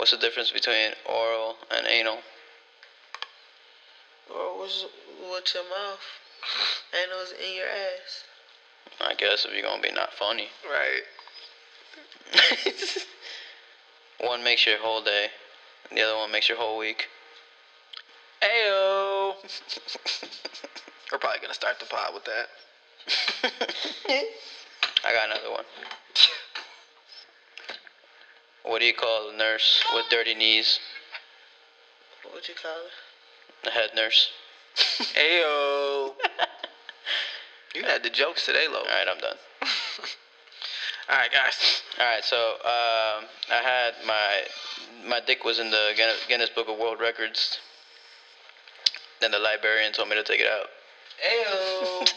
What's the difference between oral and anal? Or what's with your mouth? Anal's in your ass. I guess if you're gonna be not funny. Right. One makes your whole day, and the other one makes your whole week. Ayo. We're probably gonna start the pod with that. I got another one. What do you call a nurse with dirty knees? What you call it? The head nurse. Ayo. You had the jokes today, Lo. Alright, I'm done. Alright, guys. Alright, so I had my dick was in the Guinness Book of World Records. Then the librarian told me to take it out. Ayo.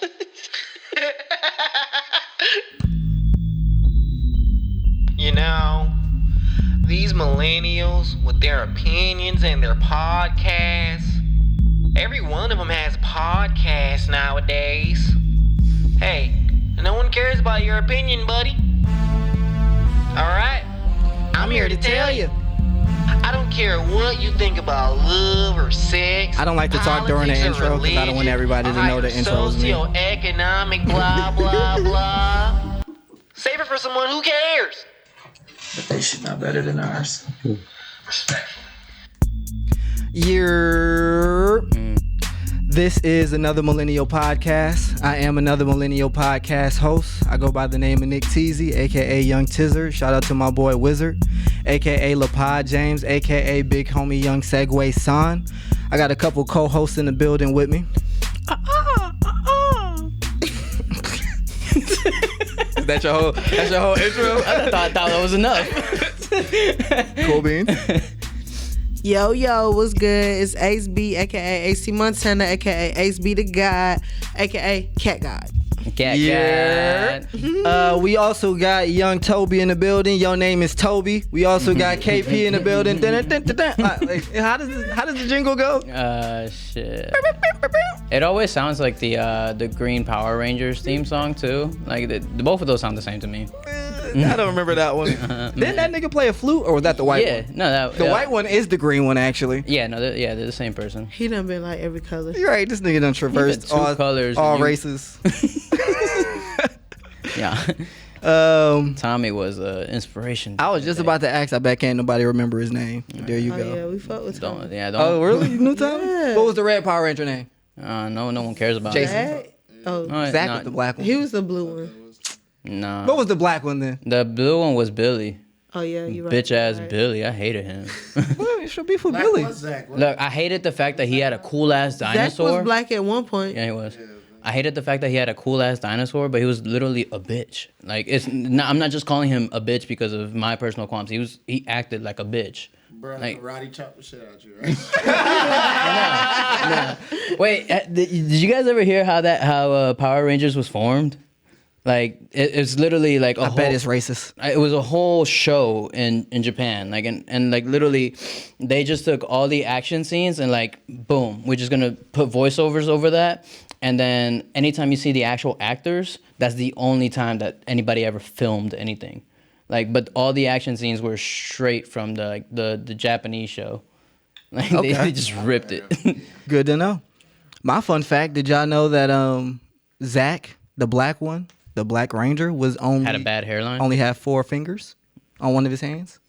You know, these millennials with their opinions and their podcasts, every one of them has podcasts nowadays. Hey, no one cares about your opinion, buddy. Alright? I'm here to tell you. I don't care what you think about love or sex. I don't like to talk during the intro because I don't want everybody to know the intro is me. Socioeconomic, blah, blah, blah. Save it for someone who cares. But they should know better than ours. Respectful. This is another Millennial Podcast. I am another Millennial Podcast host. I go by the name of Nick Teasy, aka Young Tizzer. Shout out to my boy Wizard, aka LaPod James, aka Big Homie Young Segway Son. I got a couple co-hosts in the building with me. That's your whole intro? I thought that was enough. Cool beans. Yo, what's good? It's Ace B, aka AC Montana, aka Ace B the God, aka Cat God. Cat. We also got Young Toby in the building. Your name is Toby. We also got KP in the building. How does the jingle go? Shit. It always sounds like the Green Power Rangers theme song too. Like both of those sound the same to me. I don't remember that one. Didn't that nigga play a flute, or was that the white one? Yeah, no, The white one is the green one, actually. Yeah, no, they're the same person. He done been like every color. You're right. This nigga done traversed Two colors all races. Yeah. Tommy was inspiration. I was just about to ask. I bet can't nobody remember his name. There you go. Yeah, we fuck with Tommy. Don't. Oh, really? You knew Tommy? Yeah. What was the red Power Ranger name? No one cares about Jason. it. Oh, Zach was the black one. he was the blue one. No. What was the black one then? The blue one was Billy. Oh yeah, you right. Bitch ass right. Billy. I hated him. Well, it should be for Billy. Look, I hated the fact that he had a cool ass dinosaur. Zach was black at one point. Yeah, he was. I hated the fact that he had a cool ass dinosaur, but he was literally a bitch. Like I'm not just calling him a bitch because of my personal qualms. He acted like a bitch. Bro, like, karate chopped the shit out you, right? No. Wait, did you guys ever hear how Power Rangers was formed? Like it's literally like I bet it's racist. It was a whole show in Japan, like and like literally, they just took all the action scenes and like boom, we're just gonna put voiceovers over that, and then anytime you see the actual actors, that's the only time that anybody ever filmed anything, like but all the action scenes were straight from the Japanese show, like they just ripped it. Good to know. My fun fact: did y'all know that Zach, the black one? The Black Ranger had a bad hairline. Only had 4 fingers on one of his hands.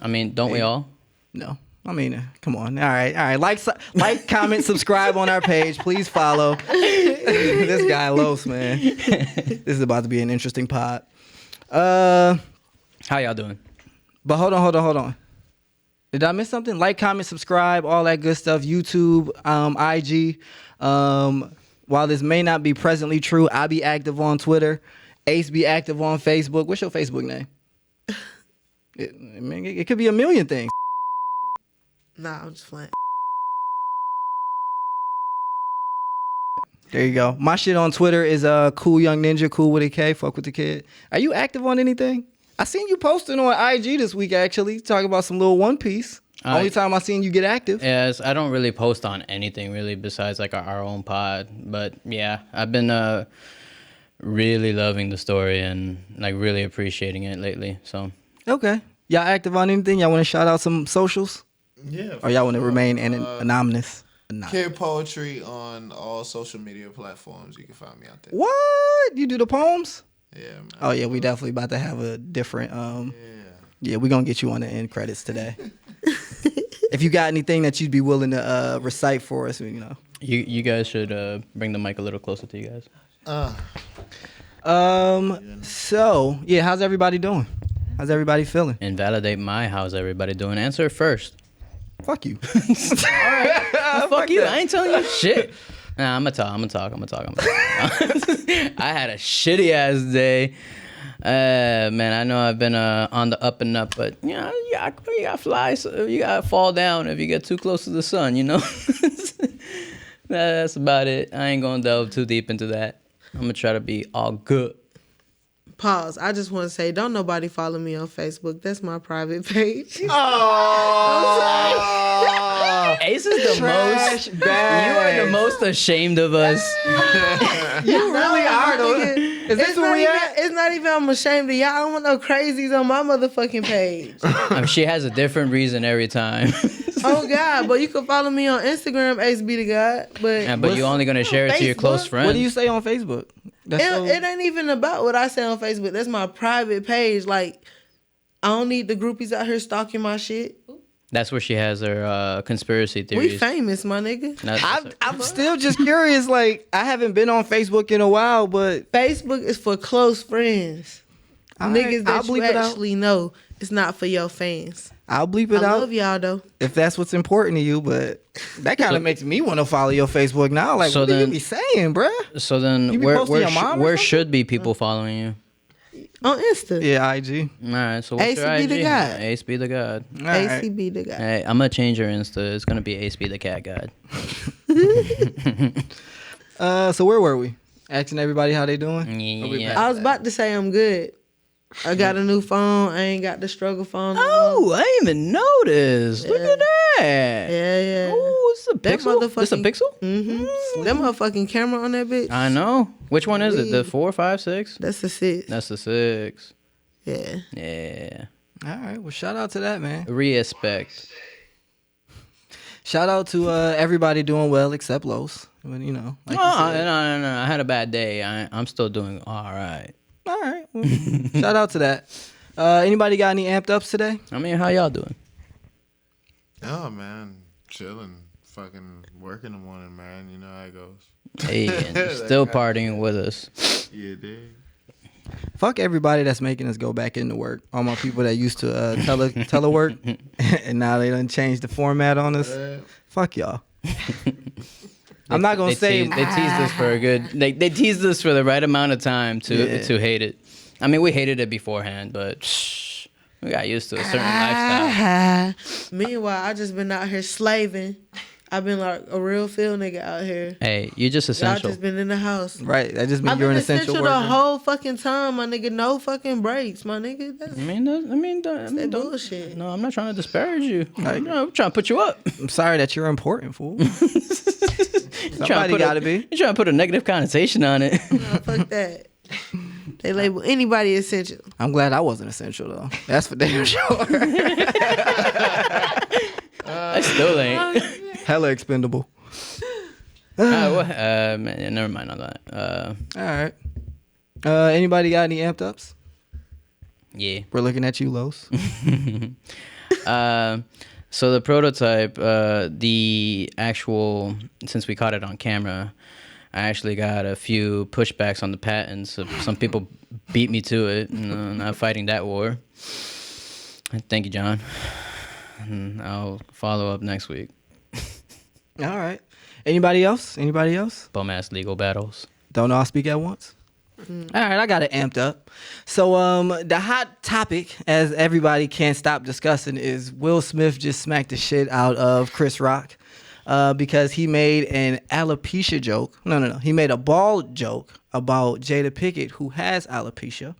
I mean, don't we all? No. I mean, come on. All right. Like, comment, subscribe on our page. Please follow. This guy Los, man. This is about to be an interesting pod. How y'all doing? But hold on. Did I miss something? Like, comment, subscribe, all that good stuff. YouTube, IG. While this may not be presently true, I'll be active on Twitter. Ace be active on Facebook. What's your Facebook name? It could be a million things. Nah, I'm just playing. There you go. My shit on Twitter is Cool Young Ninja, cool with a K, fuck with the kid. Are you active on anything? I seen you posting on IG this week, actually, talking about some little One Piece. Only time I seen you get active. Yes, I don't really post on anything really besides like our own pod. But yeah, I've been really loving the story and like really appreciating it lately. So okay, Y'all active on anything? Y'all want to shout out some socials? Yeah. Or y'all want to remain anonymous? Kid Poetry on all social media platforms. You can find me out there. What? You do the poems? Yeah, man. Oh, yeah. We definitely about to have a different... Yeah, we're going to get you on the end credits today. If you got anything that you'd be willing to recite for us, you know. You guys should bring the mic a little closer to you guys. So, yeah, how's everybody doing? How's everybody feeling? Invalidate my how's everybody doing. Answer it first. Fuck you. Fuck you. I ain't telling you shit. Nah, I'm gonna talk. I had a shitty ass day. Man, I know I've been on the up and up, but you know, you gotta fly. So you gotta fall down if you get too close to the sun. You know. That's about it. I ain't gonna delve too deep into that. I'm gonna try to be all good. Pause. I just want to say, don't nobody follow me on Facebook. That's my private page. Oh, Ace is the trash most. bag. You are the most ashamed of us. You really are, though. Is this where we at? It's not even I'm ashamed of y'all. I don't want no crazies on my motherfucking page. She has a different reason every time. Oh God! But you can follow me on Instagram, Ace Be the God. But Yeah, but you're only gonna share it to your close Facebook? friends. What do you say on Facebook? That's it ain't even about what I say on Facebook. That's my private page. Like, I don't need the groupies out here stalking my shit. That's where she has her conspiracy theories. We famous, my nigga. I'm still just curious. Like, I haven't been on Facebook in a while, but Facebook is for close friends. Niggas that you actually know. It's not for your fans. I'll bleep it I out love y'all though. if that's what's important to you. But that kind of makes me want to follow your Facebook now. Like, So what do you then- be saying, bruh? So then, You be where posting your mom or where something? should be people following you? On Insta. Yeah, IG. All right, so what's Ace your be IG? the God. Ace be the God. All right. ACB the guy. Hey, I'm gonna change your Insta. It's gonna be Ace be the Cat God. So where were we? Asking everybody how they doing? Yeah. I was about to say I'm good. I got a new phone. I ain't got the struggle phone. no more. Oh, I didn't even noticed. Look at that. Yeah. Oh, it's a That pixel. This a motherfucking- pixel? Mm-hmm. That motherfucking camera on that bitch. I know. Which one is it? The 4, 5, 6? That's the 6. That's the 6. Yeah. Yeah. All right. Well, shout out to that, man. Respect. Shout out to everybody doing well except Los. When, you know. Like you No, said. no. I had a bad day. I'm still doing all right. All right. Well, shout out to that. Anybody got any amped ups today? I mean, how y'all doing? Oh man, chilling, fucking work in the morning, man. You know how it goes. Hey, and still partying with us. Yeah, dig. Fuck everybody that's making us go back into work. All my people that used to telework and now they done changed the format on us. Fuck y'all. I'm not gonna say they teased us for a good. They teased us for the right amount of time to hate it. I mean, we hated it beforehand, but we got used to a certain lifestyle. Meanwhile, I just been out here slaving. I've been like a real field nigga out here. Hey, you're just Y'all essential. just been in the house. right. That just means I've you're been an essential worker. the whole fucking time, my nigga. No fucking breaks, my nigga. That's Mm. that bullshit. No, I'm not trying to disparage you. I'm trying to put you up. I'm sorry that you're important, fool. Somebody Somebody gotta be. You're trying to put a negative connotation on it. No, fuck that. They label anybody essential. I'm glad I wasn't essential though. That's for damn sure. I still ain't. Hella expendable. Never mind on that. All right. Anybody got any amped ups? Yeah. We're looking at you, Los. So the prototype, the actual, since we caught it on camera, I actually got a few pushbacks on the patents. Some people beat me to it, and not fighting that war. Thank you, John. And I'll follow up next week. All right. Anybody else? Bum ass legal battles. Don't know I'll speak at once. All right, I got it amped up. So the hot topic, as everybody can't stop discussing, is Will Smith just smacked the shit out of Chris Rock because he made an alopecia joke. No. He made a bald joke about Jada Pinkett, who has alopecia.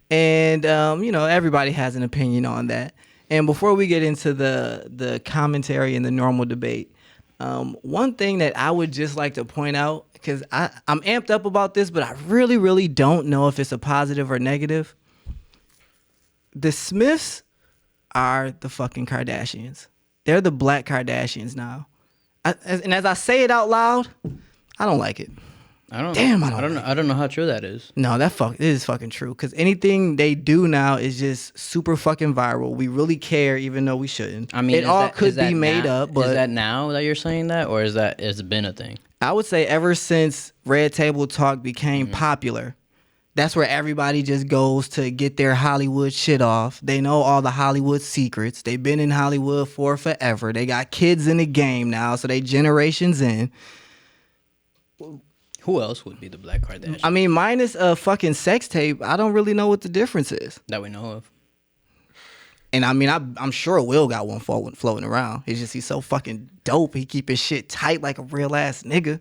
And, everybody has an opinion on that. And before we get into the commentary and the normal debate, one thing that I would just like to point out, because I'm amped up about this, but I really, really don't know if it's a positive or negative. The Smiths are the fucking Kardashians. They're the black Kardashians now. And as I say it out loud, I don't like it. I don't know. I don't know how true that is. No, it is fucking true. Because anything they do now is just super fucking viral. We really care, even though we shouldn't. I mean, it all could be made up. But is that now that you're saying that, or it's been a thing? I would say ever since Red Table Talk became popular, that's where everybody just goes to get their Hollywood shit off. They know all the Hollywood secrets. They've been in Hollywood for forever. They got kids in the game now, so they generations in. Who else would be the black Kardashian? I mean, minus a fucking sex tape, I don't really know what the difference is. That we know of. And I mean, I'm sure Will got one floating around. It's just he's so fucking dope. He keep his shit tight like a real ass nigga.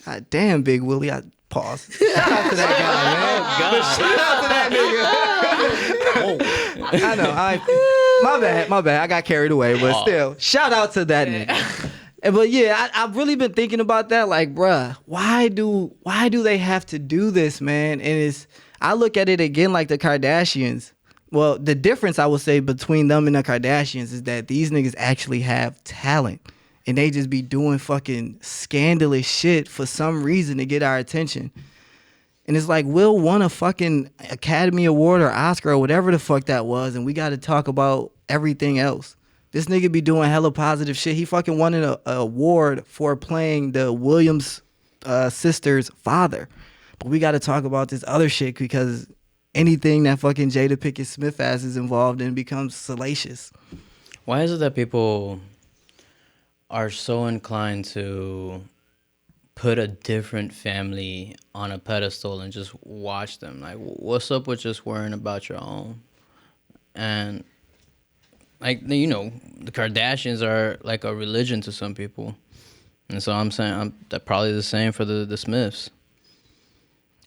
God damn, Big Willie. I pause. Shout out to that guy, man. Shout out to that nigga. I know. My bad. I got carried away, but still, shout out to that nigga. But yeah, I've really been thinking about that. Like, bruh, why do they have to do this, man? And I look at it again like the Kardashians. Well, the difference I would say between them and the Kardashians is that these niggas actually have talent. And they just be doing fucking scandalous shit for some reason to get our attention. And it's like, Will won a fucking Academy Award or Oscar or whatever the fuck that was, and we got to talk about everything else. This nigga be doing hella positive shit. He fucking won an award for playing the Williams sister's father. But we got to talk about this other shit because anything that fucking Jada Pinkett Smith ass is involved in becomes salacious. Why is it that people are so inclined to put a different family on a pedestal and just watch them? Like, what's up with just worrying about your own? And like, you know, the Kardashians are like a religion to some people. And so I'm saying that probably the same for the Smiths.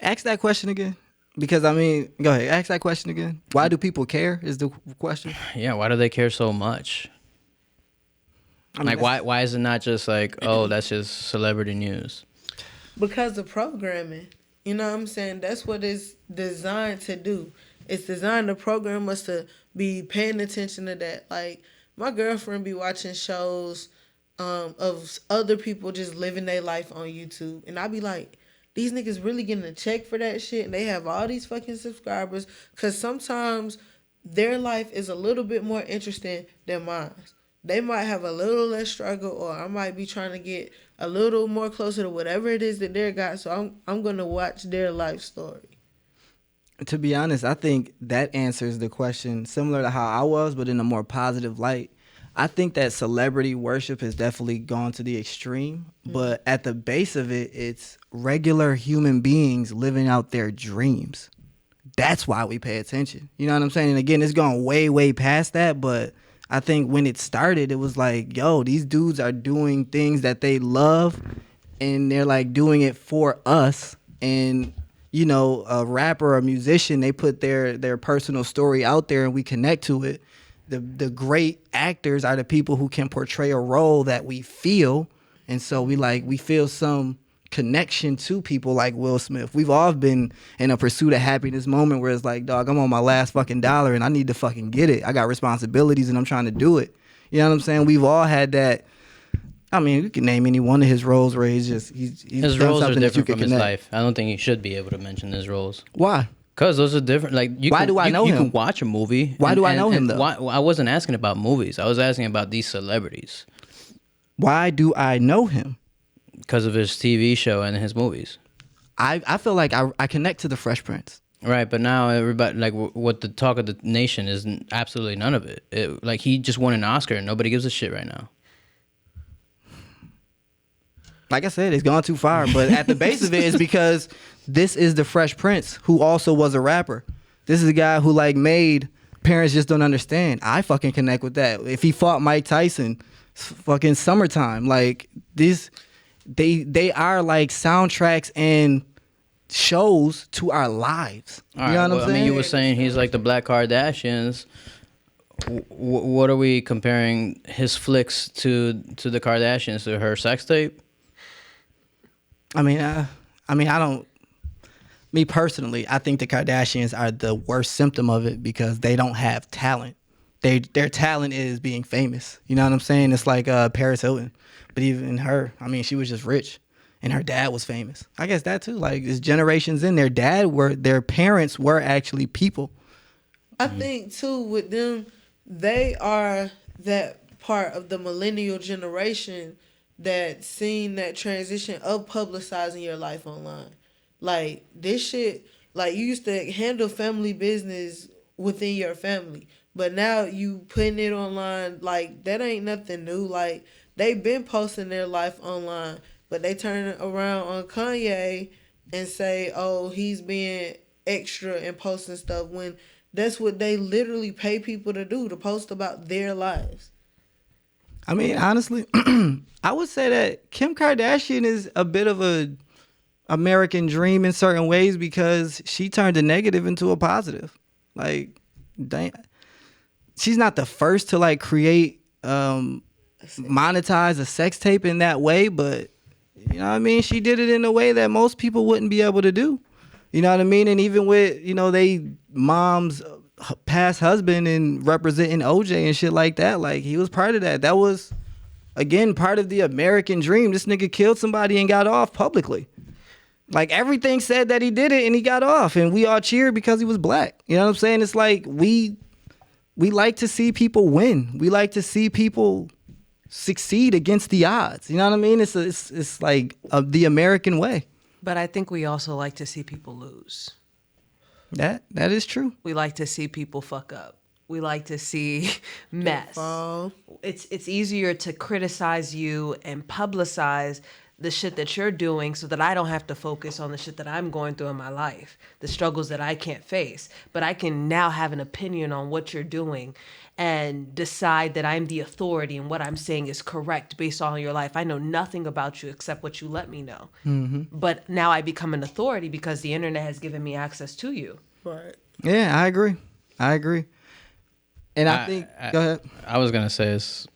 Ask that question again. Because, I mean, go ahead. Ask that question again. Why do people care is the question. Yeah, why do they care so much? I mean, like, why is it not just like, oh, that's just celebrity news? Because the programming. You know what I'm saying? That's what it's designed to do. It's designed to program us to be paying attention to that. Like, my girlfriend be watching shows of other people just living their life on YouTube. And I be like, these niggas really getting a check for that shit. And they have all these fucking subscribers. Because sometimes their life is a little bit more interesting than mine. They might have a little less struggle, or I might be trying to get a little more closer to whatever it is that they got. So I'm going to watch their life story. To be honest, I think that answers the question similar to how I was, but in a more positive light. I think that celebrity worship has definitely gone to the extreme, but at the base of it, it's regular human beings living out their dreams. That's why we pay attention. You know what I'm saying? And again, it's gone way, way past that, but I think when it started, it was like, yo, these dudes are doing things that they love, and they're like doing it for us. And you know, a rapper or a musician, they put their personal story out there and we connect to it. The great actors are the people who can portray a role that we feel. And so we feel some connection to people like Will Smith. We've all been in a pursuit of happiness moment where it's like, dog, I'm on my last fucking dollar and I need to fucking get it. I got responsibilities and I'm trying to do it. You know what I'm saying? We've all had that. I mean, you can name any one of his roles where he's his done roles are something that you different can from his connect. life. I don't think he should be able to mention his roles. Why? Because those are different. Like, you Why do I know you him? can watch a movie. Why do I know him, though? I wasn't asking about movies. I was asking about these celebrities. Why do I know him? Because of his TV show and his movies. I feel like I connect to the Fresh Prince. Right, but now everybody, like, what the talk of the nation is absolutely none of it. Like, he just won an Oscar and nobody gives a shit right now. Like I said, it's gone too far. But at the base of it is because this is the Fresh Prince, who also was a rapper. This is a guy who like made Parents Just Don't Understand. I fucking connect with that. If he fought Mike Tyson, fucking Summertime. Like this, they are like soundtracks and shows to our lives. You know what I'm saying? I mean, you were saying he's like the Black Kardashians. What are we comparing his flicks to the Kardashians, to her sex tape? I mean, I don't. Me personally, I think the Kardashians are the worst symptom of it because they don't have talent. their talent is being famous. You know what I'm saying? It's like Paris Hilton. But even her, I mean, she was just rich. And her dad was famous. I guess that too. Like, it's generations in. Their parents were actually people. I think too with them, they are that part of the millennial generation that seen that transition of publicizing your life online. Like, this shit, like, you used to handle family business within your family, but now you putting it online. Like, that ain't nothing new. Like, they been posting their life online, but they turn around on Kanye and say, oh, he's being extra and posting stuff, when that's what they literally pay people to do, to post about their lives. I mean, honestly, I would say that Kim Kardashian is a bit of a American dream in certain ways, because she turned a negative into a positive. Like, dang, she's not the first to like create, monetize a sex tape in that way, but you know what I mean? She did it in a way that most people wouldn't be able to do. You know what I mean? And even with, they mom's past husband and representing OJ and shit like that, like, he was part of that. That was, again, part of the American dream. This nigga killed somebody and got off publicly. Like, everything said that he did it and he got off, and we all cheered because he was black. You know what I'm saying? It's like, we like to see people win. We like to see people succeed against the odds. You know what I mean? It's like the American way. But I think we also like to see people lose. That is true. We like to see people fuck up. We like to see mess. It's easier to criticize you and publicize the shit that you're doing so that I don't have to focus on the shit that I'm going through in my life, the struggles that I can't face. But I can now have an opinion on what you're doing and decide that I'm the authority and what I'm saying is correct based on your life. I know nothing about you except what you let me know. Mm-hmm. But now I become an authority because the internet has given me access to you. Right. Yeah, I agree. And I think, go ahead. I was gonna say is,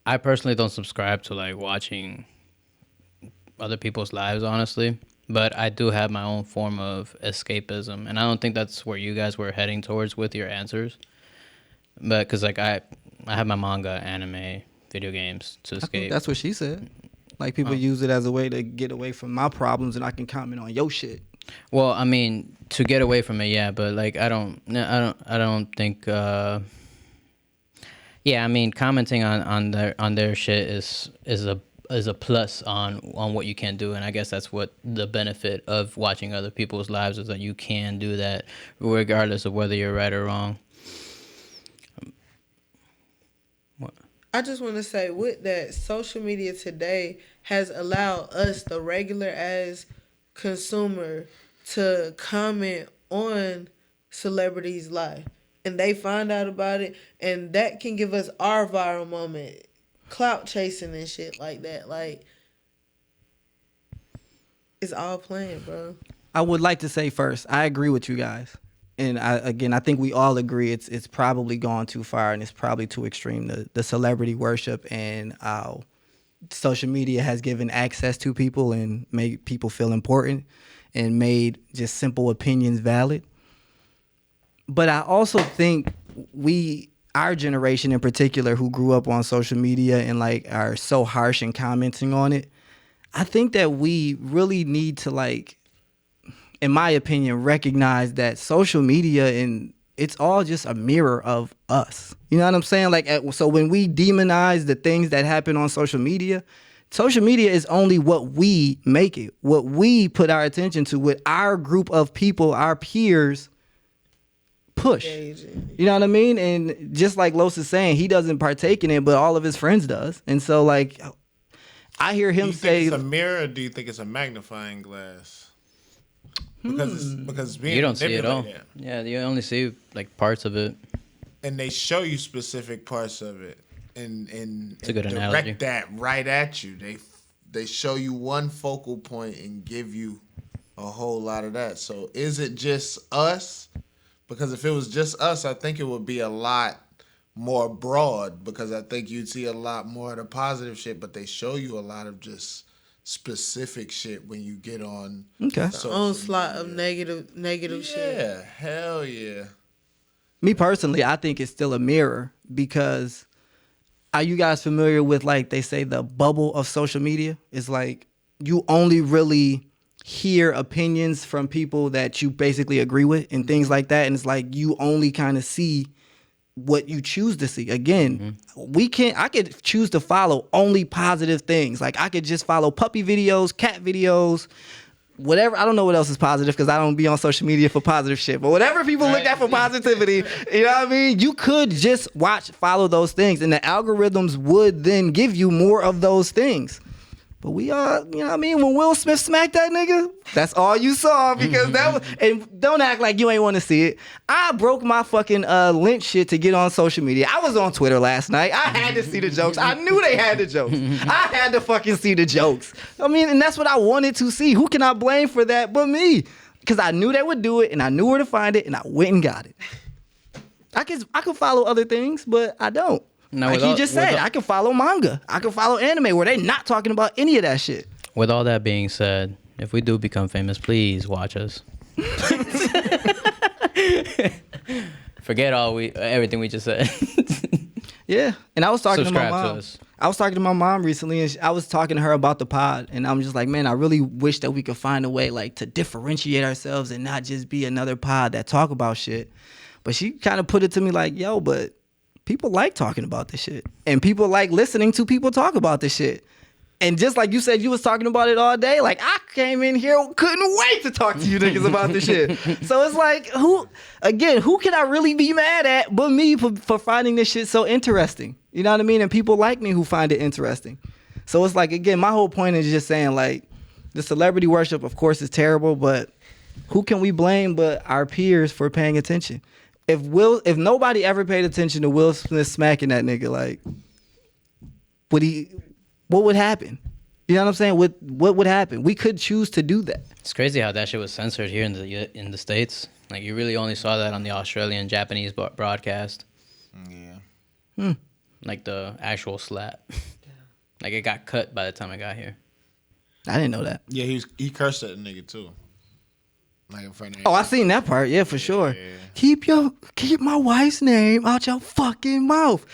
I personally don't subscribe to like watching other people's lives, honestly. But I do have my own form of escapism, and I don't think that's where you guys were heading towards with your answers. But because like I have my manga, anime, video games to escape. I think that's what she said. Like, people use it as a way to get away from my problems, and I can comment on your shit. Well, I mean, to get away from it, yeah. But like, I don't think. Yeah, I mean, commenting on their shit is a plus on what you can do, and I guess that's what the benefit of watching other people's lives is, that you can do that regardless of whether you're right or wrong. What? I just want to say, with that, social media today has allowed us, the regular as consumer, to comment on celebrities' life. And they find out about it, and that can give us our viral moment. Clout chasing and shit like that. Like, it's all playing, bro. I would like to say first, I agree with you guys. And I think we all agree it's probably gone too far, and it's probably too extreme, the celebrity worship, and how social media has given access to people and made people feel important and made just simple opinions valid. But I also think our generation in particular, who grew up on social media and like are so harsh in commenting on it, I think that we really need to, like, in my opinion, recognize that social media, and it's all just a mirror of us. You know what I'm saying? Like, so when we demonize the things that happen on social media is only what we make it, what we put our attention to, what our group of people, our peers, push. You know what I mean? And just like Los is saying, he doesn't partake in it, but all of his friends does. And so, like, I hear him say, do you think it's a mirror, or do you think it's a magnifying glass? Because being you don't see it all. Yeah, you only see like parts of it. And they show you specific parts of it, and it's a good direct analogy. that right at you. They show you one focal point and give you a whole lot of that. So is it just us? Because if it was just us, I think it would be a lot more broad, because I think you'd see a lot more of the positive shit, but they show you a lot of just specific shit when you get on onslaught of negative shit. Yeah, hell yeah. Me personally, I think it's still a mirror because are you guys familiar with, like, they say the bubble of social media? It's like you only really hear opinions from people that you basically agree with and things like that. And it's like you only kind of see what you choose to see. Again, I could choose to follow only positive things. Like I could just follow puppy videos, cat videos, whatever. I don't know what else is positive because I don't be on social media for positive shit. But whatever people look at for positivity, you know what I mean? You could just follow those things, and the algorithms would then give you more of those things. But we are, you know what I mean? When Will Smith smacked that nigga, that's all you saw because that was, and don't act like you ain't want to see it. I broke my fucking lynch shit to get on social media. I was on Twitter last night. I had to see the jokes. I knew they had the jokes. I had to fucking see the jokes. I mean, and that's what I wanted to see. Who can I blame for that but me? Because I knew they would do it and I knew where to find it and I went and got it. I could follow other things, but I don't. Now, like he just said, I can follow manga. I can follow anime where they not talking about any of that shit. With all that being said, if we do become famous, please watch us. Forget everything we just said. Yeah, and I was talking Subscribe to my mom. to us. I was talking to my mom recently, and I was talking to her about the pod, and I'm just like, man, I really wish that we could find a way, like, to differentiate ourselves and not just be another pod that talk about shit. But she kind of put it to me like, yo, but people like talking about this shit. And people like listening to people talk about this shit. And just like you said, you was talking about it all day. Like, I came in here, couldn't wait to talk to you niggas about this shit. So it's like, who can I really be mad at but me for finding this shit so interesting? You know what I mean? And people like me who find it interesting. So it's like, again, my whole point is just saying, like, the celebrity worship, of course, is terrible, but who can we blame but our peers for paying attention? If nobody ever paid attention to Will Smith smacking that nigga, like, what would happen? You know what I'm saying? What would happen? We could choose to do that. It's crazy how that shit was censored here in the States. Like, you really only saw that on the Australian, Japanese broadcast. Yeah. Like the actual slap. Like, it got cut by the time I got here. I didn't know that. Yeah, he cursed at the nigga too. Like in front of Oh, I seen that part. Yeah, for sure. Yeah. Keep my wife's name out your fucking mouth.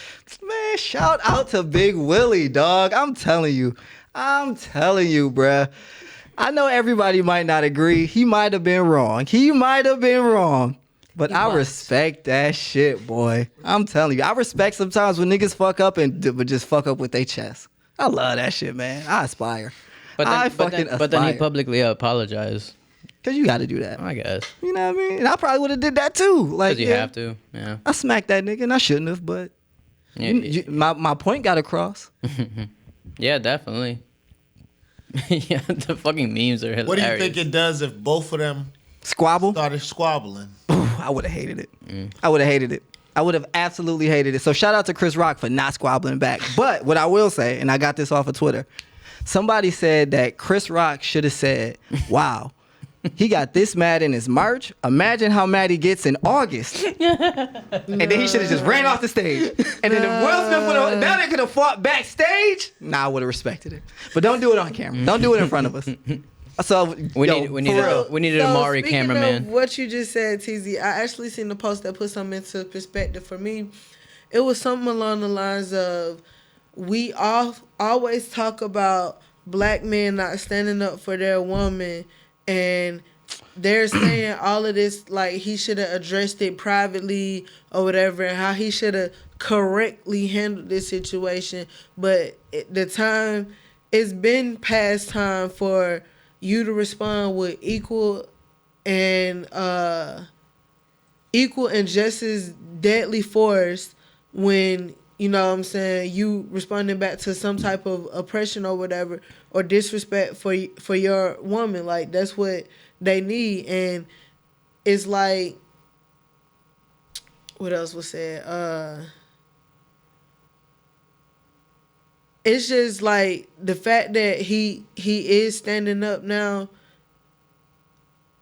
Man, shout out to Big Willie, dog. I'm telling you, bruh. I know everybody might not agree. He might have been wrong. But I respect that shit, boy. I'm telling you. I respect sometimes when niggas fuck up and just fuck up with their chest. I love that shit, man. I aspire. But then he publicly apologized. Because you got to do that. I guess. You know what I mean? And I probably would have did that too. Like, Because you have to. Yeah. I smacked that nigga and I shouldn't have, but my point got across. Yeah, definitely. Yeah, the fucking memes are hilarious. What do you think it does if both of them Squabble? started squabbling? I would have hated it. I would have hated it. I would have absolutely hated it. So shout out to Chris Rock for not squabbling back. But what I will say, and I got this off of Twitter, somebody said that Chris Rock should have said, wow, he got this mad in his March. Imagine how mad he gets in August. And then he should have just ran off the stage. And then if Will Smith would have, now they could have fought backstage. Nah, I would have respected it. But don't do it on camera. Don't do it in front of us. So we needed a Maury cameraman. Of what you just said, TZ, I actually seen the post that put something into perspective for me. It was something along the lines of, we always talk about black men not standing up for their woman, and they're saying all of this like he should have addressed it privately or whatever, and how he should have correctly handled this situation. But it's been past time for you to respond with equal and just as deadly force when, you know what I'm saying, you responding back to some type of oppression or whatever, or disrespect for your woman. Like, that's what they need. And it's like, what else was said? It's just like the fact that he is standing up now.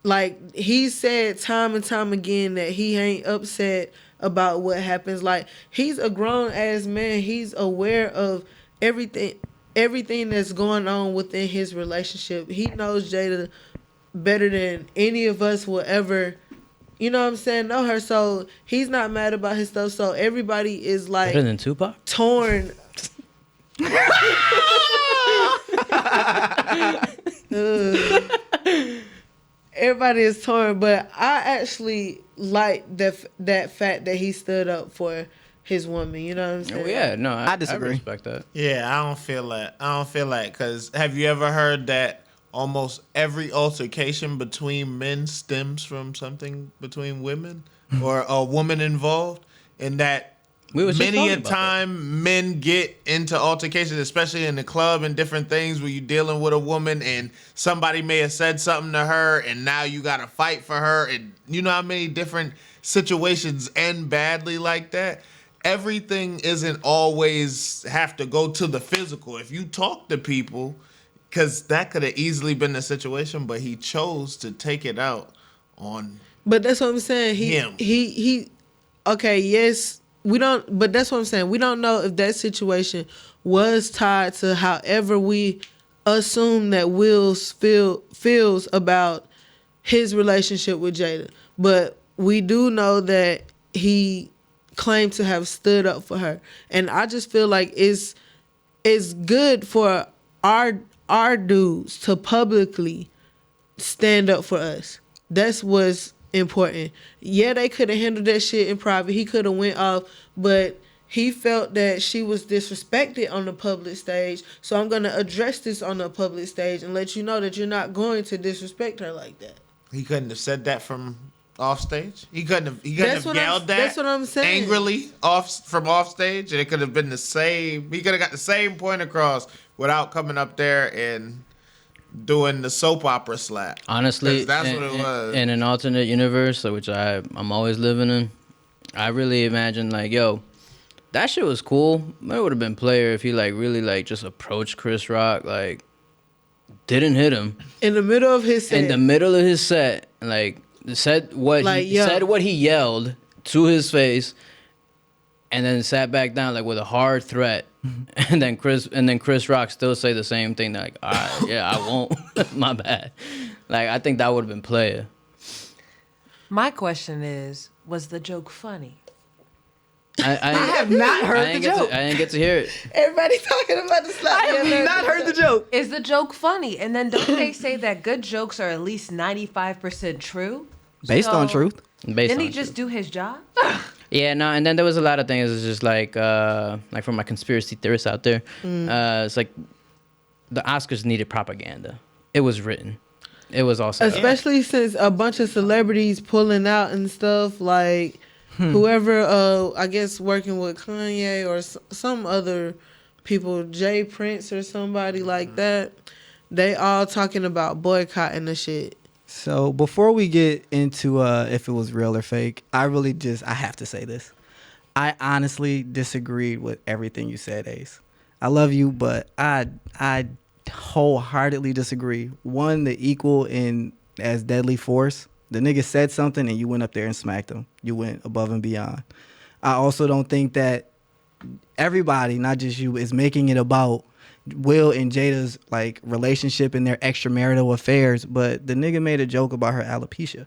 Like, he said time and time again that he ain't upset about what happens. Like, he's a grown ass man. He's aware of everything that's going on within his relationship. He knows Jada better than any of us will ever you know what I'm saying, know her. So he's not mad about his stuff. So everybody is like Better than Tupac? torn. Everybody is torn, but I actually like that fact that he stood up for his woman. You know what I'm saying? Oh, yeah, no, I disagree. I respect that. Yeah, I don't feel that. Because have you ever heard that almost every altercation between men stems from something between women or a woman involved? And that We was just many a talking about time men get into altercations, especially in the club and different things where you're dealing with a woman and somebody may have said something to her and now you got to fight for her. And you know how many different situations end badly like that? Everything isn't always have to go to the physical. If you talk to people, because that could have easily been the situation, but he chose to take it out on But that's what I'm saying. him. He. Okay, yes, we don't. But that's what I'm saying. We don't know if that situation was tied to however we assume that Will's feels about his relationship with Jada. But we do know that he claimed to have stood up for her, and I just feel like it's good for our dudes to publicly stand up for us. That's what's important. Yeah, they could have handled that shit in private. He could have went off, but he felt that she was disrespected on the public stage. So I'm gonna address this on the public stage and let you know that you're not going to disrespect her like that. He couldn't have said that from off stage. He couldn't have yelled that. That's what I'm saying. Angrily from off stage, and it could have been the same. He could have got the same point across without coming up there and doing the soap opera slap. Honestly, 'Cause that's what it was. In an alternate universe, which I'm always living in, I really imagine like, yo, that shit was cool. It would have been player if he like really like just approached Chris Rock, like didn't hit him In the middle of his set. in the middle of his set, like said what he yelled to his face, and then sat back down like with a hard threat. And then Chris Rock still say the same thing, like, all right, yeah, I won't. My bad. Like, I think that would have been player. My question is, was the joke funny? I have not heard the joke. I didn't get to hear it. Everybody talking about the slap. I have Not heard the joke. Is the joke funny? And then don't they say that good jokes are at least 95% true? Based on truth. Didn't he just do his job? Yeah, no, and then there was a lot of things. It's just like from my conspiracy theorists out there. It's like the Oscars needed propaganda. It was written. It was also Especially since a bunch of celebrities pulling out and stuff, like whoever, I guess working with Kanye or some other people, Jay Prince or somebody like that, they all talking about boycotting the shit. So before we get into if it was real or fake, I have to say this. I honestly disagreed with everything you said, Ace. I love you, but I wholeheartedly disagree. One, the equal in as deadly force. The nigga said something and you went up there and smacked him. You went above and beyond. I also don't think that everybody, not just you, is making it about Will and Jada's like relationship and their extramarital affairs, but the nigga made a joke about her alopecia.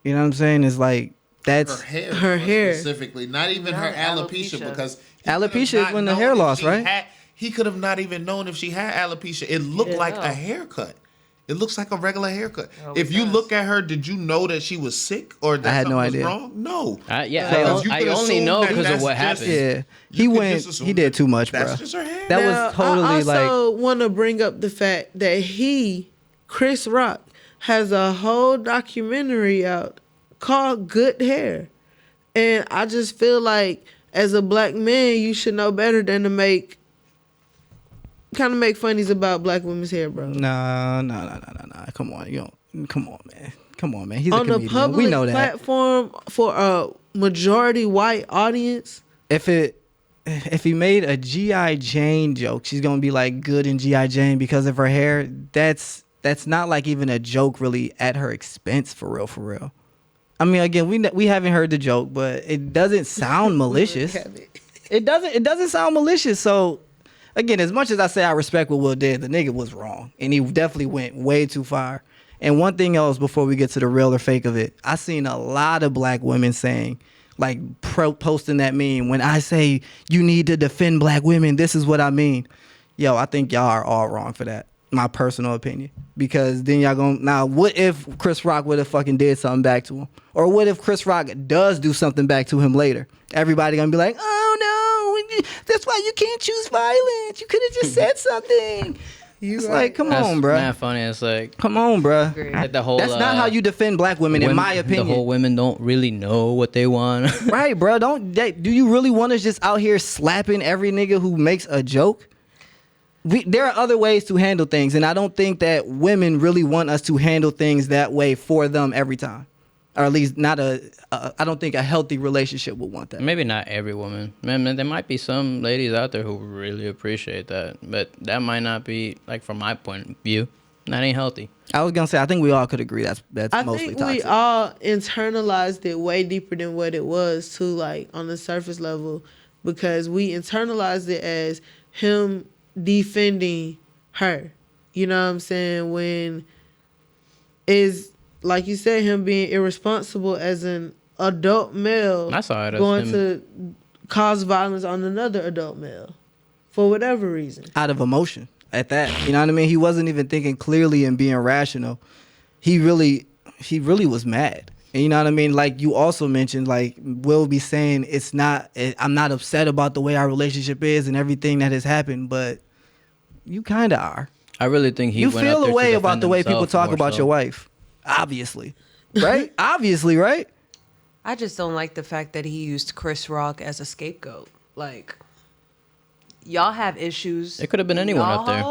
You know what I'm saying? It's like that's her hair specifically, not even her alopecia, because alopecia is when the hair loss, right? He could have not even known if she had alopecia. It looked like a haircut. It looks like a regular haircut. If you look at her, did you know that she was sick or that something was wrong? No. I only know because of what happened. Yeah, he did too much, bro. That's just her hair. That was totally I also want to bring up the fact that Chris Rock, has a whole documentary out called Good Hair. And I just feel like as a black man, you should know better than to make funnies about black women's hair, bro. No. Come on, man. He's on a a comedian. public We know that. platform for a majority white audience. If he made a G.I. Jane joke, she's gonna be like good in G.I. Jane because of her hair. That's not like even a joke really at her expense, for real. I mean, again, we haven't heard the joke, but it doesn't sound malicious. It doesn't sound malicious. So again, as much as I say I respect what Will did, the nigga was wrong, and he definitely went way too far. And one thing else before we get to the real or fake of it, I seen a lot of black women saying, like posting that meme, when I say you need to defend black women, this is what I mean. Yo, I think y'all are all wrong for that. My personal opinion. Because then y'all gonna, now what if Chris Rock would have fucking did something back to him? Or what if Chris Rock does do something back to him later? Everybody gonna be like, oh no, that's why you can't choose violence. You could have just said something. It's like, come on, bro. That's funny. It's like, come on, bro. like the whole. That's not how you defend black women, in my opinion. The whole women don't really know what they want. Right, bro. Do you really want us just out here slapping every nigga who makes a joke? There are other ways to handle things, and I don't think that women really want us to handle things that way for them every time. Or at least not I don't think a healthy relationship would want that. Maybe not every woman. Man, there might be some ladies out there who really appreciate that, but that might not be, like, from my point of view, that ain't healthy. I was gonna say, I think we all could agree that's mostly toxic. I think we all internalized it way deeper than what it was too, like on the surface level, because we internalized it as him defending her. You know what I'm saying? When is, like you said, him being irresponsible as an adult male. I saw it as going him to cause violence on another adult male for whatever reason. Out of emotion at that. You know what I mean? He wasn't even thinking clearly and being rational. He really was mad. And you know what I mean? Like you also mentioned, like Will be saying I'm not upset about the way our relationship is and everything that has happened, but you kind of are. I really think you feel a way about the way people talk about your wife. Obviously. Right? Obviously, right? I just don't like the fact that he used Chris Rock as a scapegoat. Like, y'all have issues. It could have been anyone out there.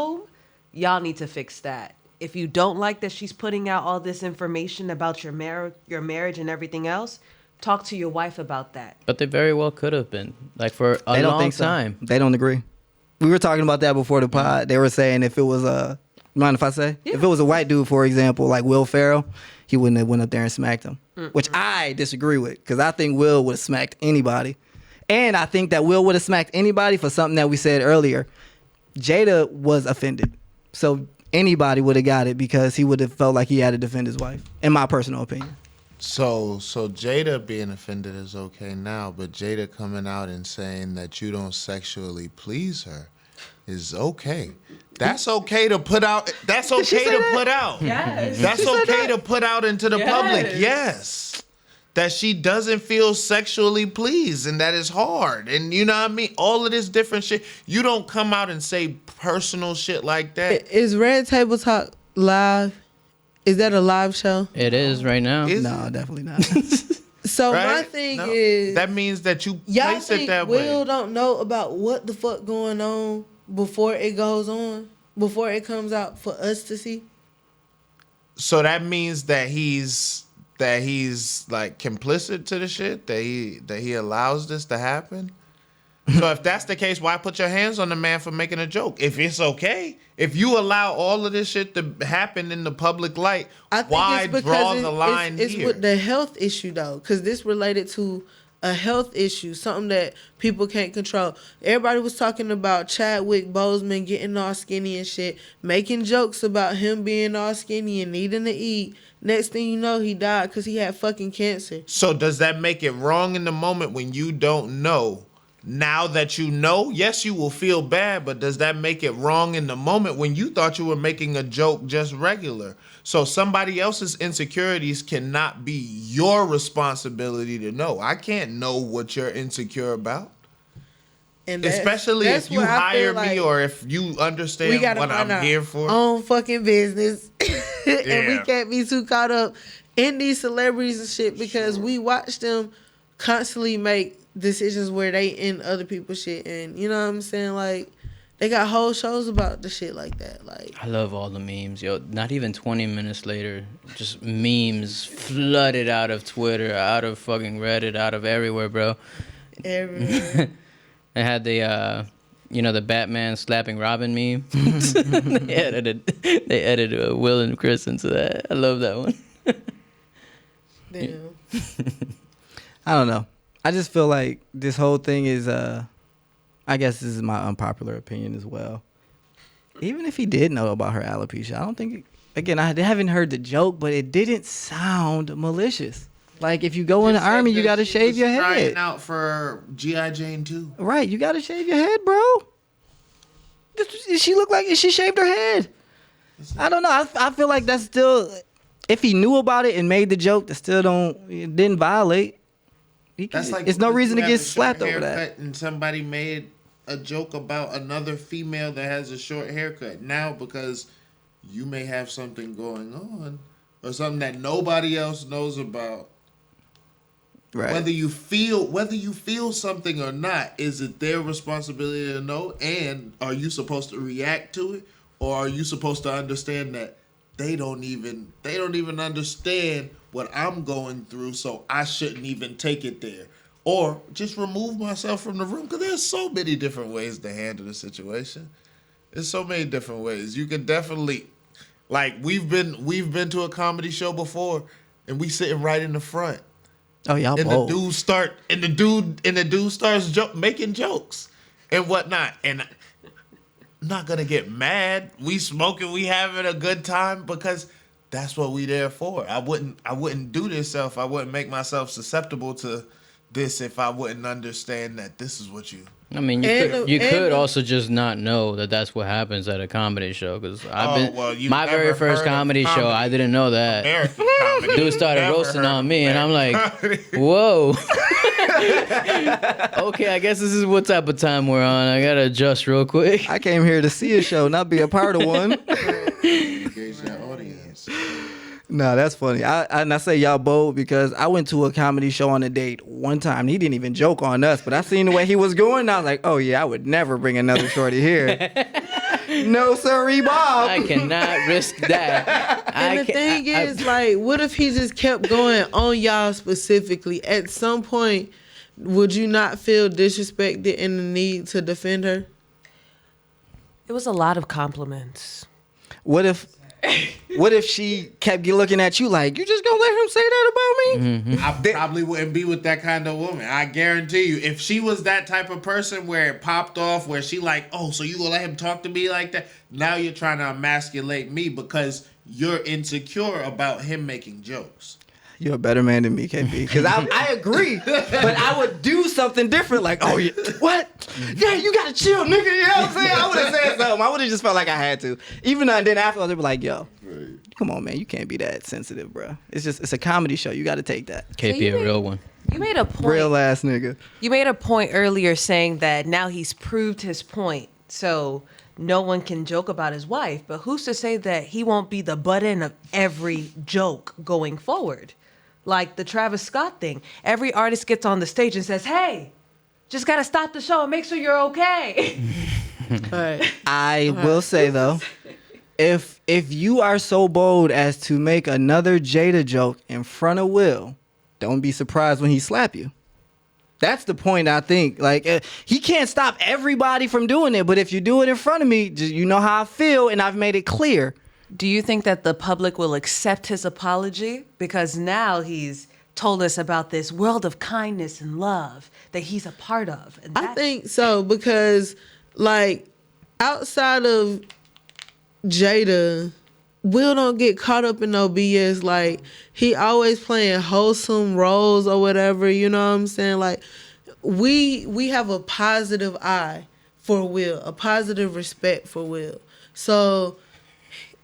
Y'all need to fix that. If you don't like that she's putting out all this information about your marriage and everything else, talk to your wife about that. But they very well could have been. Like, for a long time. They don't agree. We were talking about that before the pod. They were saying if it was mind if I say? Yeah. If it was a white dude, for example, like Will Ferrell, he wouldn't have went up there and smacked him. Which I disagree with, because I think Will would have smacked anybody. And I think that Will would have smacked anybody for something that we said earlier. Jada was offended. So anybody would have got it because he would have felt like he had to defend his wife, in my personal opinion. So Jada being offended is okay now, but Jada coming out and saying that you don't sexually please her is okay. That's okay to put out. That's okay to put out. Yes. That's okay to put out into the public. Yes. That she doesn't feel sexually pleased and that is hard. And you know what I mean? All of this different shit. You don't come out and say personal shit like that. Is Red Table Talk live? Is that a live show? It is right now. No, definitely not. So right? My thing is, that means that you y'all place it that Will way. Will don't know about what the fuck going on before it goes on, before it comes out for us to see. So that means that he's like complicit to the shit, that he allows this to happen. So if that's the case, why put your hands on the man for making a joke? If it's okay, if you allow all of this shit to happen in the public light, why draw the line here? It's with the health issue though, because this related to a health issue, something that people can't control. Everybody was talking about Chadwick Boseman getting all skinny and shit, making jokes about him being all skinny and needing to eat. Next thing you know, he died because he had fucking cancer. So does that make it wrong in the moment when you don't know? Now that you know, yes, you will feel bad, but does that make it wrong in the moment when you thought you were making a joke just regular? So somebody else's insecurities cannot be your responsibility to know. I can't know what you're insecure about. And especially if you hire me or if you understand what I'm here for. Own fucking business. And we can't be too caught up in these celebrities and shit because we watch them constantly make decisions where they in other people's shit, and you know what I'm saying, like they got whole shows about the shit like that. Like I love all the memes, yo. Not even 20 minutes later, just memes flooded out of Twitter, out of fucking Reddit, out of everywhere, bro. Everywhere. They had the the Batman slapping Robin meme. they edited Will and Chris into that. I love that one. Damn. I don't know. I just feel like this whole thing is, I guess this is my unpopular opinion as well. Even if he did know about her alopecia, I don't think again, I haven't heard the joke, but it didn't sound malicious. Like, if you go in the army, you got to shave your head. Trying out for G.I. Jane 2. Right, you got to shave your head, bro. She looked like she shaved her head. I don't know. I feel like that's still, if he knew about it and made the joke, that still didn't violate. That's like, there's no reason to have get a short slapped over that. haircut and somebody made a joke about another female that has a short haircut. Now, because you may have something going on or something that nobody else knows about. Right. Whether you feel something or not, is it their responsibility to know? And are you supposed to react to it, or are you supposed to understand that they don't even understand what I'm going through, so I shouldn't even take it there, or just remove myself from the room? Because there's so many different ways to handle the situation. There's so many different ways. You can definitely, like, we've been to a comedy show before, and we sitting right in the front. Oh, y'all and bold. the dude starts making jokes and whatnot. And I'm not gonna get mad. We smoking, we having a good time, because that's what we there for. I wouldn't do this if I wouldn't make myself susceptible to this, if I wouldn't understand that this is what you. I mean, you could also just not know that that's what happens at a comedy show. Because my very first comedy show, I didn't know that. American comedy. Dude started roasting on me, and I'm like, whoa. Okay, I guess this is what type of time we're on. I gotta adjust real quick. I came here to see a show, not be a part of one. Engage that audience. No, that's funny. I say y'all bold because I went to a comedy show on a date one time. He didn't even joke on us, but I seen the way he was going, and I was like, oh yeah, I would never bring another shorty here. No, sorry, Bob. I cannot risk that. And the thing is, like, what if he just kept going on y'all specifically? At some point, would you not feel disrespected and the need to defend her? It was a lot of compliments. What if she kept looking at you like, you just gonna let him say that about me? Mm-hmm. I probably wouldn't be with that kind of woman. I guarantee you. If she was that type of person where it popped off, where she like, oh, so you gonna let him talk to me like that? Now you're trying to emasculate me because you're insecure about him making jokes. You're a better man than me, KP. Because I agree, but I would do something different. Like, oh, yeah, what? Yeah, you gotta chill, nigga. You know what I'm saying? I would have said something. I would have just felt like I had to. Even though, and then afterwards, they'd be like, yo, come on, man. You can't be that sensitive, bro. It's a comedy show. You gotta take that. KP, a real one. You made a point. Real ass nigga. You made a point earlier saying that now he's proved his point. So no one can joke about his wife. But who's to say that he won't be the butt end of every joke going forward? Like the Travis Scott thing. Every artist gets on the stage and says, hey, just got to stop the show and make sure you're okay. I will say, though, if you are so bold as to make another Jada joke in front of Will, don't be surprised when he slap you. That's the point, I think. Like, he can't stop everybody from doing it, but if you do it in front of me, just, you know how I feel, and I've made it clear. Do you think that the public will accept his apology? Because now he's told us about this world of kindness and love that he's a part of. And I think so, because, like, outside of Jada, Will don't get caught up in no BS. Like, he always playing wholesome roles or whatever, you know what I'm saying? Like, we have a positive eye for Will, a positive respect for Will. So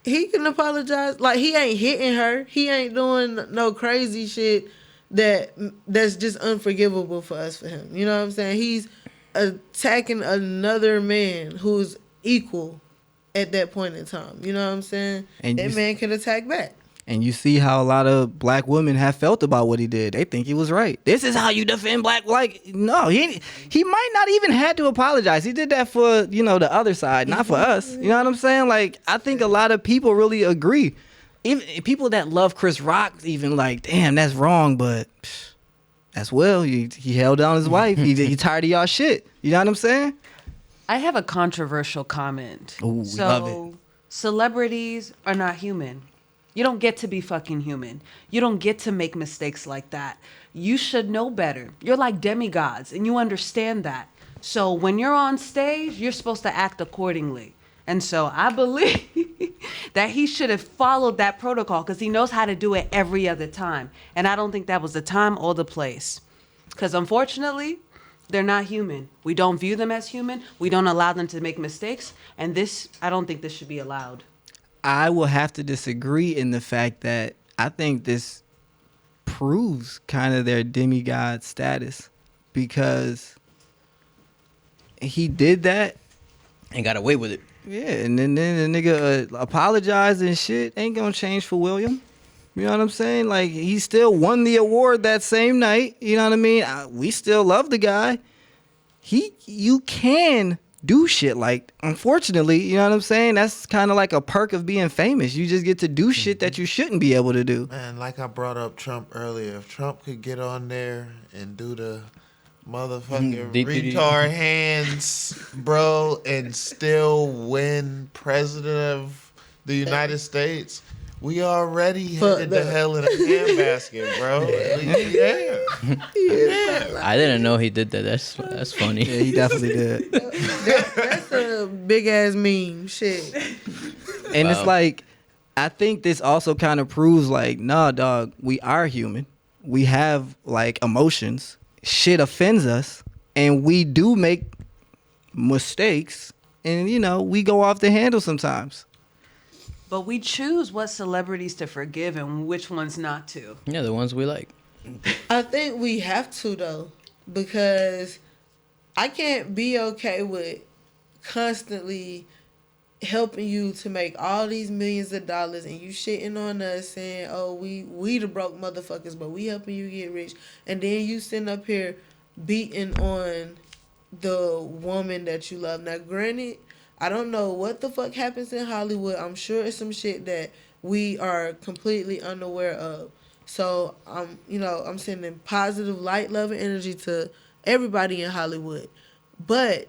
he can apologize. Like, he ain't hitting her. He ain't doing no crazy shit that's just unforgivable for us, for him. You know what I'm saying? He's attacking another man who's equal at that point in time. You know what I'm saying? And that man can attack back. And you see how a lot of black women have felt about what he did. They think he was right. This is how you defend black. Like, no, he might not even had to apologize. He did that for, the other side, not for us. You know what I'm saying? Like, I think a lot of people really agree. Even people that love Chris Rock, even like, damn, that's wrong, but that's Will. He held down his wife. He tired of y'all shit. You know what I'm saying? I have a controversial comment. Ooh, we love it. Celebrities are not human. You don't get to be fucking human. You don't get to make mistakes like that. You should know better. You're like demigods, and you understand that. So when you're on stage, you're supposed to act accordingly. And so I believe that he should have followed that protocol because he knows how to do it every other time. And I don't think that was the time or the place. Because unfortunately, they're not human. We don't view them as human. We don't allow them to make mistakes. And this, I don't think this should be allowed. I will have to disagree in the fact that I think this proves kind of their demigod status, because he did that and got away with it. Yeah, and then the nigga apologized and shit. Ain't gonna change for William. You know what I'm saying? Like, he still won the award that same night. You know what I mean? We still love the guy. You can do shit like, unfortunately, you know what I'm saying? That's kind of like a perk of being famous. You just get to do shit that you shouldn't be able to do. Man, like I brought up Trump earlier, if Trump could get on there and do the motherfucking retard hands, bro, and still win president of the United States, we already headed to hell in a handbasket, bro. Yeah. I didn't know he did that. That's funny. Yeah, he definitely did. That's a big ass meme. Shit. And it's like, I think this also kind of proves like, nah, dog, we are human. We have like emotions. Shit offends us, and we do make mistakes, and you know, we go off the handle sometimes. But we choose what celebrities to forgive and which ones not to. Yeah, the ones we like. I think we have to, though, because I can't be okay with constantly helping you to make all these millions of dollars and you shitting on us saying, oh, we the broke motherfuckers, but we helping you get rich. And then you sitting up here beating on the woman that you love. Now, granted, I don't know what the fuck happens in Hollywood. I'm sure it's some shit that we are completely unaware of. So I'm sending positive, light, love, and energy to everybody in Hollywood. But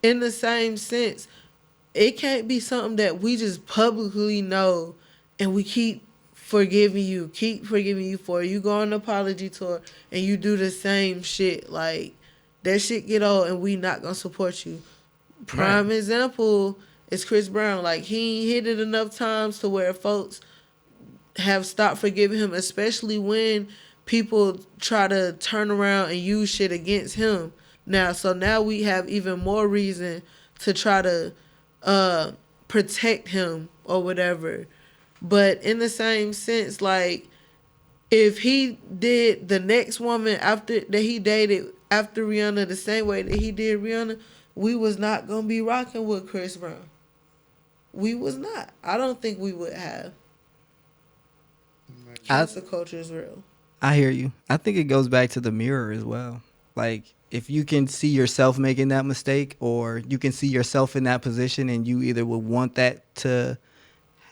in the same sense, it can't be something that we just publicly know and we keep forgiving you for. You go on an apology tour and you do the same shit. Like, that shit get old and we not gonna support you. Prime example is Chris Brown. Like, he hit it enough times to where folks have stopped forgiving him, especially when people try to turn around and use shit against him. Now we have even more reason to try to protect him or whatever. But in the same sense, like, if he did the next woman after that he dated after Rihanna the same way that he did Rihanna, we was not gonna be rocking with Chris Brown. We was not. I don't think we would have. Cancel culture is real. I hear you. I think it goes back to the mirror as well. Like, if you can see yourself making that mistake, or you can see yourself in that position and you either would want that to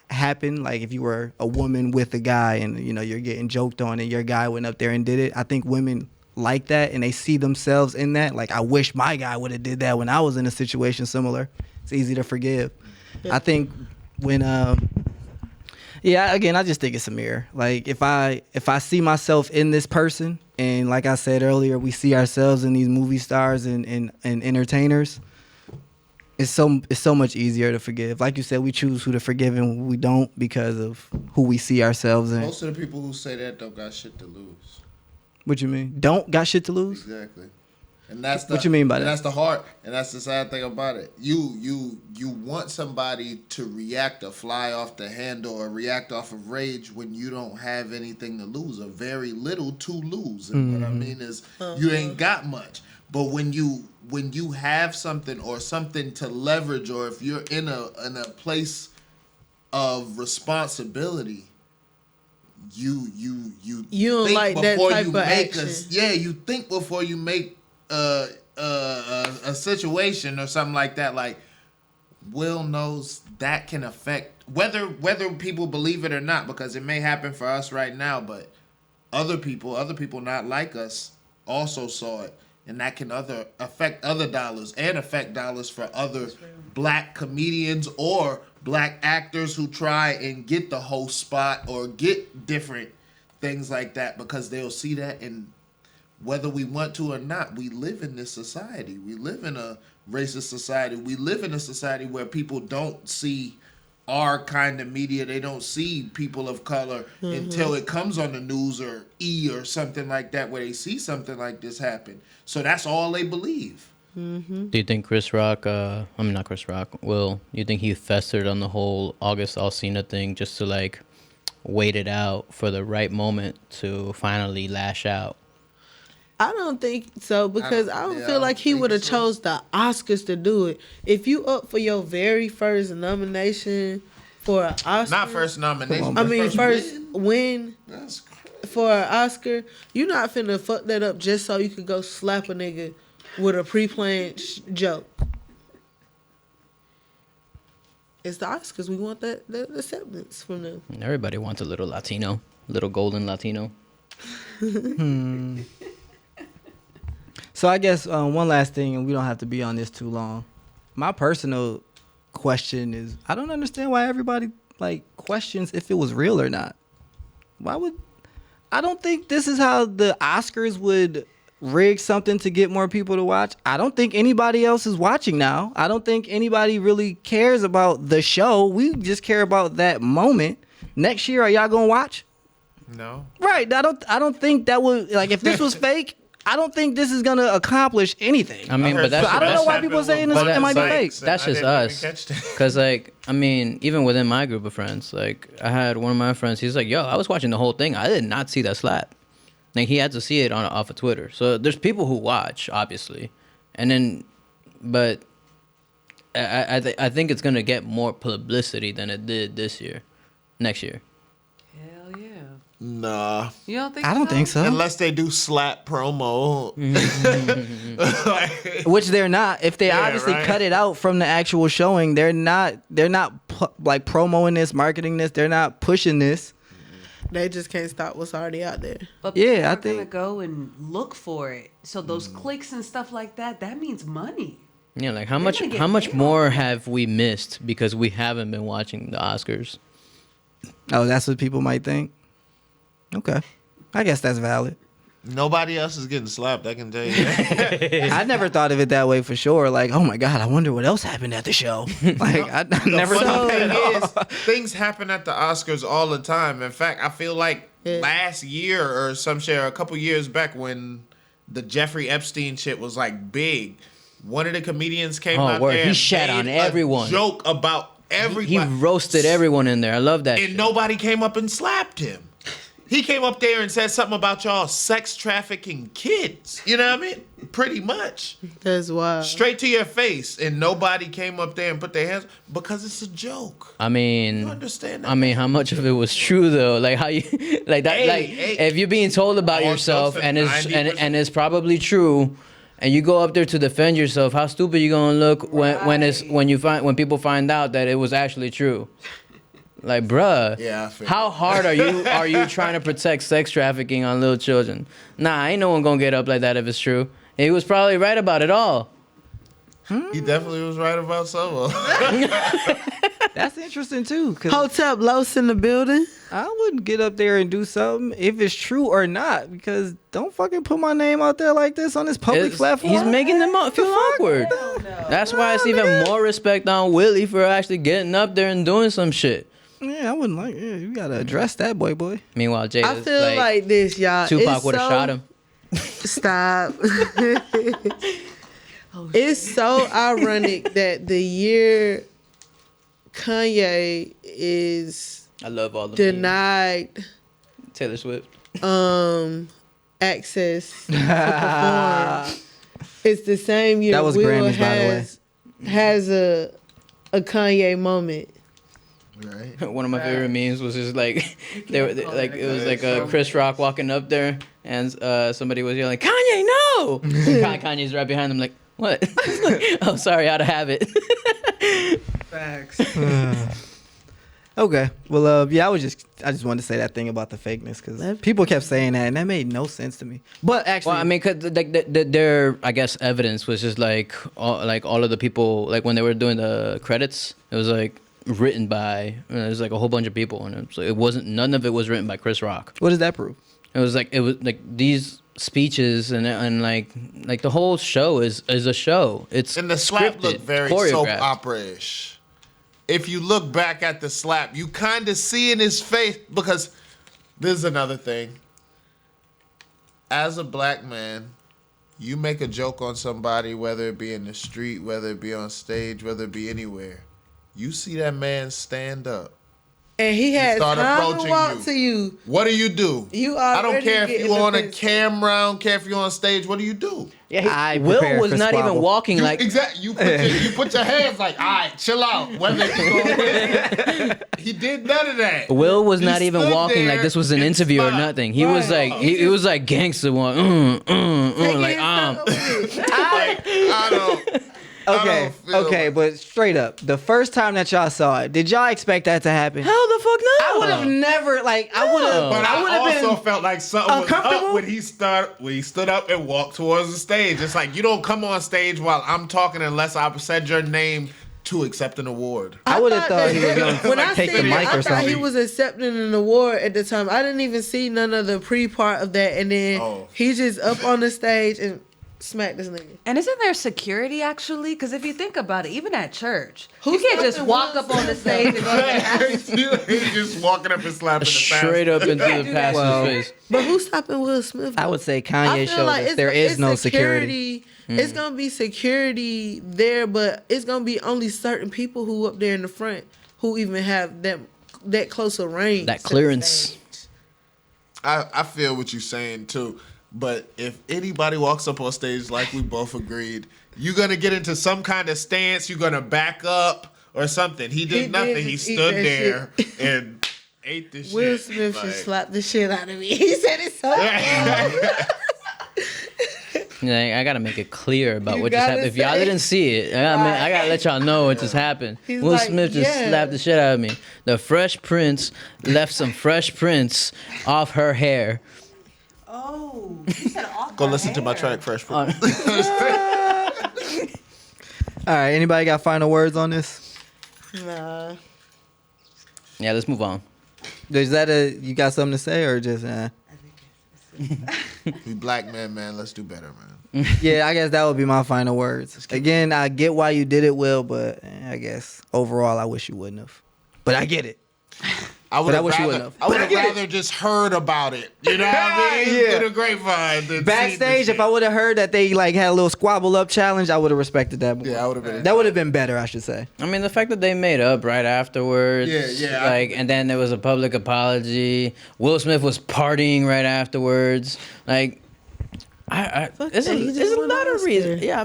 happen, like if you were a woman with a guy and, you know, you're getting joked on and your guy went up there and did it, I think women like that and they see themselves in that. Like, I wish my guy would have did that when I was in a situation similar. It's easy to forgive. I think when again, I just think it's a mirror. Like, if I see myself in this person, and like I said earlier, we see ourselves in these movie stars and entertainers, it's so much easier to forgive. Like you said, we choose who to forgive and who we don't because of who we see ourselves in. Most of the people who say that don't got shit to lose. What you mean? Don't got shit to lose? Exactly. And that's what you mean by that? That's the heart, and that's the sad thing about it. You want somebody to react or fly off the handle or react off of rage when you don't have anything to lose or very little to lose. And what I mean is, you ain't got much. But when you have something or something to leverage, or if you're in a place of responsibility, you don't think like that before type you of make action. you think before you make a situation or something like that. Like, Will knows that can affect whether people believe it or not, because it may happen for us right now, but other people not like us also saw it, and that can affect other dollars and affect dollars for other black comedians or black actors who try and get the host spot or get different things like that, because they'll see that. And whether we want to or not, we live in this society. We live in a racist society. We live in a society where people don't see our kind of media. They don't see people of color until it comes on the news or E or something like that, where they see something like this happen. So that's all they believe. Do you think Chris Rock, not Chris Rock, you think he festered on the whole August Alsina thing just to like wait it out for the right moment to finally lash out? I don't think so, because I don't feel like he think would have so. chose the Oscars to do it. If you up for your very first nomination for an Oscar, Not first nomination. I but mean first win. win That's crazy. for an Oscar, you not finna fuck that up just so you could go slap a nigga with a pre-planned joke. It's the Oscars. We want that acceptance from them. Everybody wants a little Latino, little golden Latino. So I guess one last thing, and we don't have to be on this too long. My personal question is, I don't understand why everybody like questions if it was real or not. I don't think this is how the Oscars would rig something to get more people to watch. I don't think anybody else is watching now. I don't think anybody really cares about the show. We just care about that moment. Next year, are y'all gonna watch? No. Right. I don't think that would, like, if this was fake, I don't think this is gonna accomplish anything. I mean, but that's I don't know why people are saying this. It might be fake. That's just us. Because, like, I mean, even within my group of friends, like, I had one of my friends, he's like, yo, I was watching the whole thing. I did not see that slap. Like, he had to see it off of Twitter. So there's people who watch, obviously. And then, but I think it's going to get more publicity than it did next year. Hell yeah. Nah. You don't think I don't think so. Unless they do slap promo. Which they're not. If they Yeah, obviously right. cut it out from the actual showing, they're not like promoting this, marketing this. They're not pushing this. They just can't stop what's already out there. But Yeah, people I are gonna think- go and look for it. So those clicks and stuff like that means money. Yeah, like gonna get how much paid more off that. have we missed because we haven't been watching the Oscars? Oh, that's what people might think. Okay, I guess that's valid. Nobody else is getting slapped, I can tell you that. I never thought of it that way for sure. Like, oh my god, I wonder what else happened at the show. Like, I never thought Funny of thing it. is, things happen at the Oscars all the time. In fact, I feel like last year or some shit, or a couple years back when the Jeffrey Epstein shit was like big, one of the comedians came out word. there He and shat made on a everyone. joke about everybody. He roasted everyone in there. I love that And shit. nobody came up and slapped him. He came up there and said something about y'all sex trafficking kids. You know what I mean? Pretty much. That's wild. Straight to your face. And nobody came up there and put their hands, because it's a joke. I mean, You understand that? I mean, how much of it was true though? Like how you like that? Hey, if you're being told about All yourself jokes and at it's 90%. and it's probably true, and you go up there to defend yourself, how stupid you gonna look when people find out that it was actually true? Like, bruh, Yeah, I feel how hard are you trying to protect sex trafficking on little children? Nah, ain't no one gonna get up like that if it's true. He was probably right about it all. He definitely was right about some of them. That's interesting too. Cause Hotep Los in the building. I wouldn't get up there and do something if it's true or not, because don't fucking put my name out there like this on this public platform. He's making them feel awkward. That's why it's even more respect on Willie for actually getting up there and doing some shit. Yeah, I wouldn't like. Yeah, you gotta address that, boy. Meanwhile, Jay, I feel like this, y'all. Tupac It's would have so- shot him. Stop. It's so ironic that the year Kanye is I love all the denied Taylor Swift. access to perform. It's the same year That was Will Grammys, by the way. has a Kanye moment. Right. One of my favorite memes was just like they were like it was like Chris Rock walking up there and somebody was yelling, "Kanye, no!" Kanye's right behind them like, "What?" Oh, sorry, out of habit. Facts. Okay. Well, yeah, I just wanted to say that thing about the fakeness because people kept saying that and that made no sense to me. But actually, Well, I mean, cause like their I guess evidence was just like all of the people like when they were doing the credits, it was like written by there's like a whole bunch of people and it wasn't none of it was written by Chris Rock. what does that prove? It was like these speeches and like the whole show is a show. It's And the slap scripted, looked very choreographed. soap opera-ish. if you look back at the slap, you kind of see in his face, because this is another thing. As a black man, you make a joke on somebody, whether it be in the street, whether it be on stage, whether it be anywhere. You see that man stand up. And he had start time to approaching walk you. to you. What do you do? You I don't already care if getting you on a defensive. camera, I don't care if you're on stage. What do you do? Yeah, Will was not even walking like. Exactly. You put your hands like, all right, chill out. Whether you go with, he did none of that. Will was He not even stood walking like there this was an and interview or smiled. nothing. He was like he was like gangster one. Like I don't. Okay, okay, but straight up, the first time that y'all saw it, did y'all expect that to happen? Hell the fuck no. I would have never I would have. But I would have also been felt like something was uncomfortable? up when he stood up and walked towards the stage. It's like you don't come on stage while I'm talking unless I said your name to accept an award. I would have thought he was going When to I take the seen it, mic I or thought he something. was accepting an award at the time. I didn't even see none of the pre-part of that, and then he just up on the stage and smacked this nigga. And isn't there security actually? Because if you think about it, even at church, Who's you can't just stopping walk Will up on the stage and go to the house. He's just walking up and slapping the straight up into the pastor's Well, face. But who's stopping Will Smith? I would say Kanye feel showed like us there is no security. It's gonna be security there, but it's gonna be only certain people who up there in the front who even have that close a range. That to the clearance. stage. I feel what you're saying too. But if anybody walks up on stage like we both agreed, you're gonna get into some kind of stance, you're gonna back up or something. He did nothing. He just eat stood that there and ate the shit. Will Smith should Like- slap the shit out of me. He said it so loud. Yeah, I gotta make it clear about You what just gotta happened. If y'all say- didn't see it, I gotta let y'all know what just happened. He's Will like, Smith just yeah. slapped the shit out of me. The Fresh Prince left some Fresh Prince off her hair. Oh, you said off Go her listen to my hair. track, Fresh Prince. All right, anybody got final words on this? Nah. Yeah, let's move on. Is that you got something to say or just We black men, man. Let's do better, man. Yeah, I guess that would be my final words. Again, I get why you did it, Will, but I guess overall I wish you wouldn't have. But I get it. I would have wish you rather, wouldn't have. I would But I have get it. rather just heard about it. You know what I mean? Yeah. Through the grapevine. than Backstage, seen if I would have heard that they like had a little squabble up challenge, I would have respected that more. Yeah, I would have been. That would have been better, I should say. I mean, the fact that they made up right afterwards. Yeah. Like, and then there was a public apology. Will Smith was partying right afterwards. Like, it's that, he just a won lot an of reasons. Oscar. Yeah, I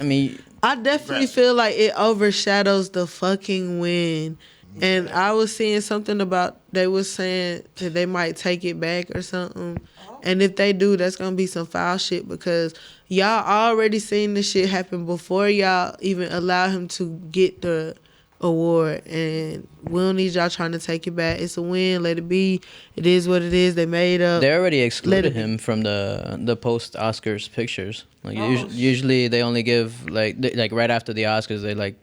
mean, I definitely feel like it overshadows the fucking win. And I was seeing something about they was saying that they might take it back or something. And if they do, that's gonna be some foul shit because y'all already seen this shit happen before y'all even allow him to get the award. And we don't need y'all trying to take it back. It's a win. Let it be. It is what it is. They made up. they already excluded Let it be. him from the post Oscars pictures. Like usually they only give like right after the Oscars they like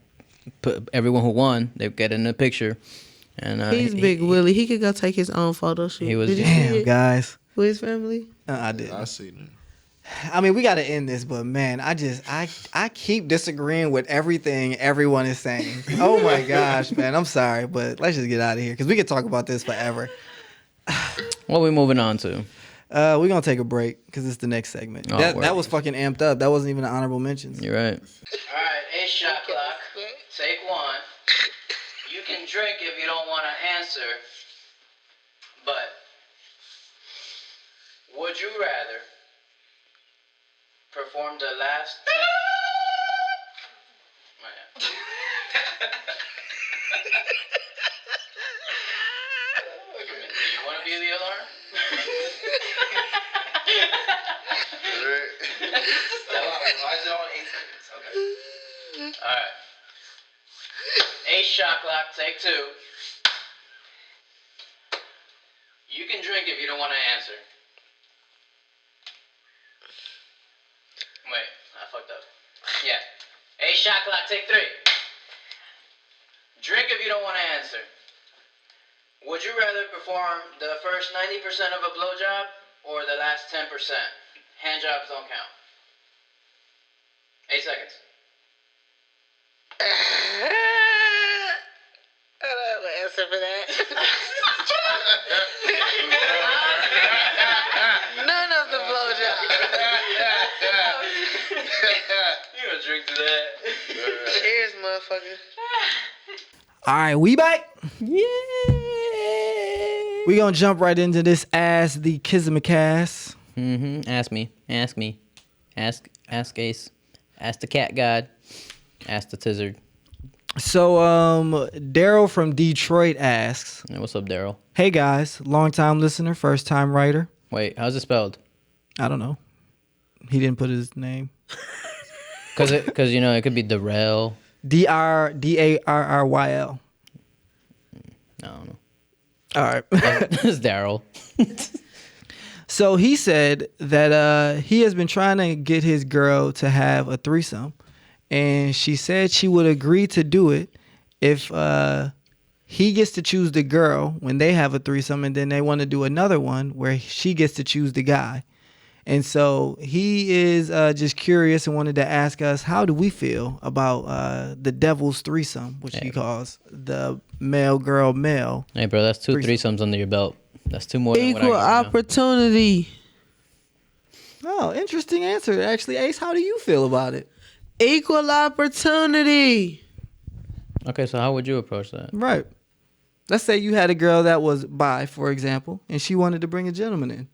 put everyone who won they get in the picture. And He's Big Willie. He could go take his own photo shoot. He was- Did you see Damn, it guys. with his family? I did. I seen it. I mean, we got to end this, but man, I keep disagreeing with everything everyone is saying. Oh my gosh, man, I'm sorry, but let's just get out of here because we could talk about this forever. What are we moving on to? We're gonna take a break because it's the next segment. Oh, that word. was fucking amped up. That wasn't even an honorable mentions. You're right. All right, 8 shot clock. Take one. You can drink if you don't want to answer, but would you rather perform the last? Do you want to be the alarm? Why is it on 8 seconds? Okay. All right. 8 shot clock, take 2. You can drink if you don't want to answer. Wait, I fucked up. Yeah. 8 shot clock, take 3. Drink if you don't want to answer. Would you rather perform the first 90% of a blowjob or the last 10%? Hand jobs don't count. 8 seconds. answer for that. None of the blowjob. You gonna drink to that? Cheers, motherfucker. All right, we back. Yay! We gonna jump right into this Ask the Kismacast. Ask me. Ask Ace. Ask the cat god. Ask the Tizzard. So, Daryl from Detroit asks, Hey, what's up, Daryl? "Hey guys, long time listener, first time writer. Wait, how's it spelled? I don't know. He didn't put his name. Cause it could be Darrell. Darryl. I don't know. All right. It's Daryl. So he said that he has been trying to get his girl to have a threesome, and she said she would agree to do it if he gets to choose the girl when they have a threesome, and then they want to do another one where she gets to choose the guy. And so he is just curious and wanted to ask us, how do we feel about the devil's threesome, which he calls the male girl male. Hey, bro, that's two threesomes under your belt. That's two more than what I Equal got, opportunity. Oh, interesting answer. Actually, Ace, how do you feel about it? Equal opportunity. Okay, so how would you approach that? Right. Let's say you had a girl that was bi, for example, and she wanted to bring a gentleman in.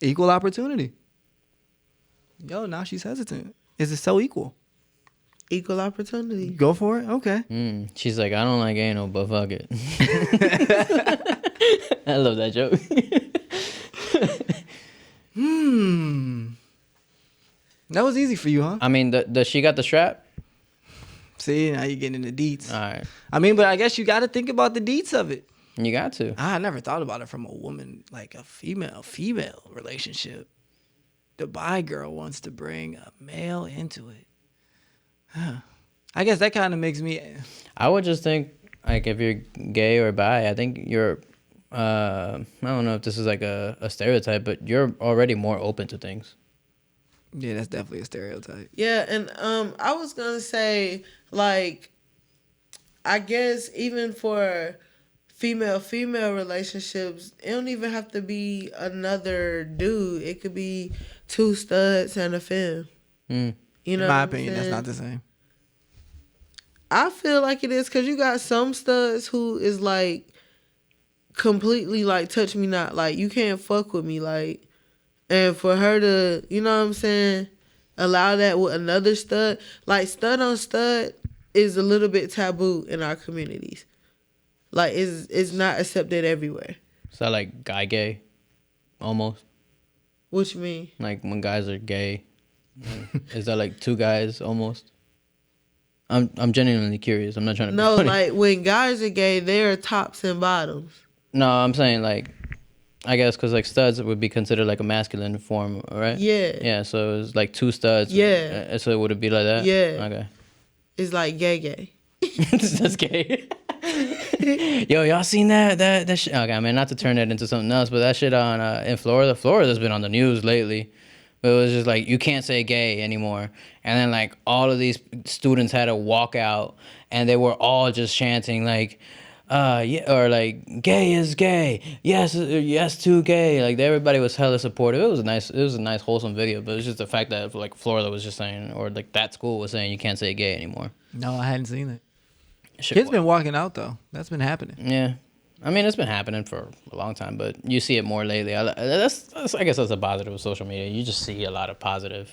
Equal opportunity. Yo, now she's hesitant. Is it so equal? Equal opportunity. Go for it? Okay. She's like, I don't like anal, but fuck it. I love that joke. That was easy for you, huh? I mean, does she got the strap? See, now you're getting into deets. All right. I mean, but I guess you got to think about the deets of it. You got to. I never thought about it from a woman, like a female relationship. The bi girl wants to bring a male into it. I guess that kind of makes me. I would just think, like, if you're gay or bi, I think you're, I don't know if this is like a stereotype, but you're already more open to things. Yeah, that's definitely a stereotype. Yeah, and I was gonna say, like, I guess even for female relationships, it don't even have to be another dude. It could be two studs and a femme. You know, in my opinion, that's not the same. I feel like it is, because you got some studs who is like completely like touch me not, like you can't fuck with me, like, and for her to, you know what I'm saying, allow that with another stud, like stud on stud is a little bit taboo in our communities. Like it's not accepted everywhere. Is that like guy gay? Almost. What you mean? Like when guys are gay. Is that like two guys almost? I'm genuinely curious. I'm not trying to be funny. Like when guys are gay, they're tops and bottoms. No, I'm saying like, I guess because like studs would be considered like a masculine form, right? Yeah. Yeah, so it's like two studs. Yeah. So would it be like that? Yeah. Okay. It's like gay. That's gay. Yo, y'all seen that shit? Okay, I mean, not to turn it into something else, but that shit on in Florida. Florida's been on the news lately. But it was just like, you can't say gay anymore. And then like all of these students had to walk out, and they were all just chanting like, yeah, or like, gay is gay. Yes to gay. Like everybody was hella supportive. It was a nice wholesome video. But it was just the fact that like Florida was just saying, or like that school was saying, you can't say gay anymore. No, I hadn't seen it. Shit, Kids been walking out though. That's been happening. Yeah. I mean, it's been happening for a long time, but you see it more lately. I guess that's a positive of social media. You just see a lot of positive.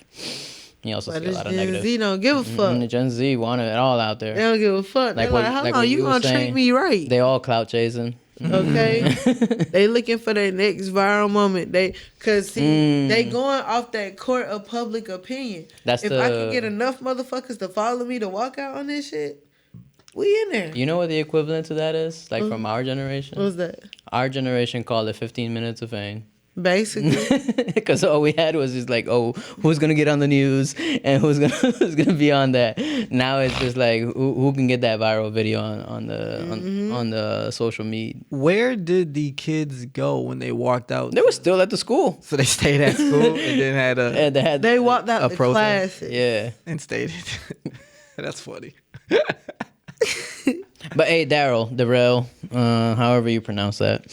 You also see a lot of Gen negative. Z don't give a fuck. The Gen Z want it all out there. They don't give a fuck. They're like, how long you gonna treat me right? They all clout chasing. Okay, they looking for their next viral moment. They going off that court of public opinion. I can get enough motherfuckers to follow me to walk out on this shit, we in there. You know what the equivalent to that is? Like from our generation? What's that? Our generation called it 15 minutes of fame. Basically. Because all we had was just like, oh, who's going to get on the news and who's gonna be on that. Now it's just like, who can get that viral video on the social media. Where did the kids go when they walked out? They were still at the school. So they stayed at school and then had a they walked out the protest. classes. Yeah. And stayed. That's funny. But hey, Darryl, however you pronounce that.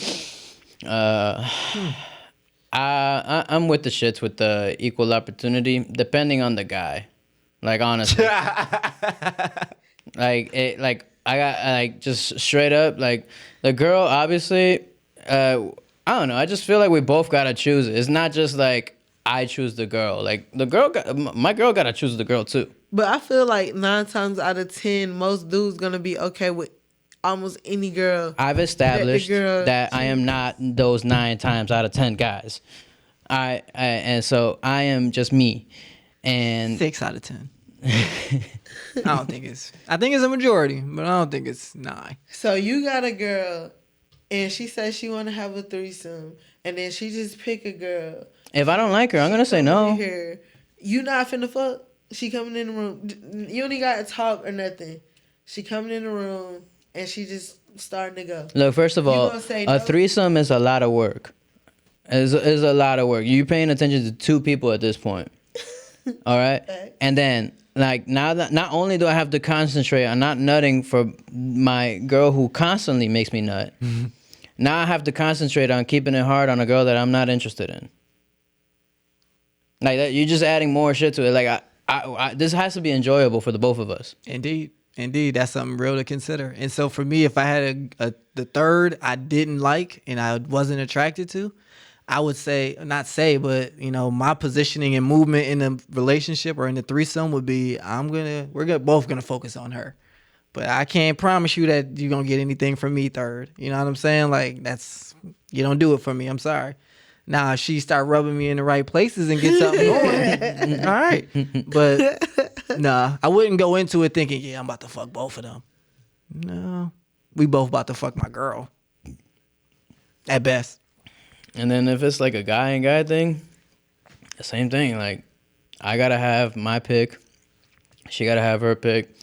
I'm with the shits with the equal opportunity, depending on the guy. Like honestly, like I got like just straight up like the girl. Obviously, I don't know. I just feel like we both gotta choose it. It's not just like I choose the girl. Like my girl gotta choose the girl too. But I feel like 9 times out of 10, most dudes gonna be okay with almost any girl. I've established that I am not those 9 times out of 10 guys. And so I am just me. And 6 out of 10. I think it's a majority, but I don't think it's 9. So you got a girl, and she says she want to have a threesome, and then she just pick a girl. If I don't like her, I'm gonna say no. Here, you not finna fuck. She coming in the room. You only got to talk or nothing. She coming in the room, and she just starting to go. Look, first of all, a threesome is a lot of work. Is a lot of work. You're paying attention to 2 people at this point. All right, and then like now that not only do I have to concentrate on not nutting for my girl who constantly makes me nut, now I have to concentrate on keeping it hard on a girl that I'm not interested in. Like that, you're just adding more shit to it. Like I this has to be enjoyable for the both of us. Indeed, that's something real to consider. And so for me, if I had the third I didn't like and I wasn't attracted to, I would say, not say, but you know, my positioning and movement in the relationship or in the threesome would be, we're both gonna focus on her, but I can't promise you that you're gonna get anything from me third. You know what I'm saying? Like you don't do it for me. I'm sorry. Now, if she start rubbing me in the right places and get something going, all right. But nah, I wouldn't go into it thinking, yeah, I'm about to fuck both of them. No, we both about to fuck my girl. At best. And then if it's like a guy and guy thing, the same thing. Like I gotta have my pick, she gotta have her pick.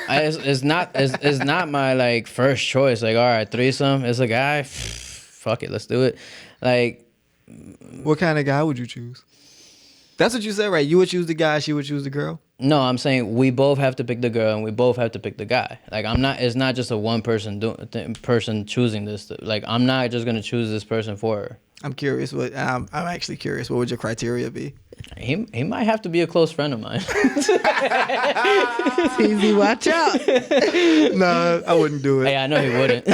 It's not my like first choice. Like all right, threesome. It's a guy. Fuck it, let's do it. Like. What kind of guy would you choose? That's what you said, right? You would choose the guy, she would choose the girl? No, I'm saying we both have to pick the girl and we both have to pick the guy. Like it's not just a one person person choosing this. Like I'm not just gonna choose this person for her. I'm curious I'm actually curious. What would your criteria be? He might have to be a close friend of mine. Easy, watch out. No, I wouldn't do it. Hey, I know he wouldn't.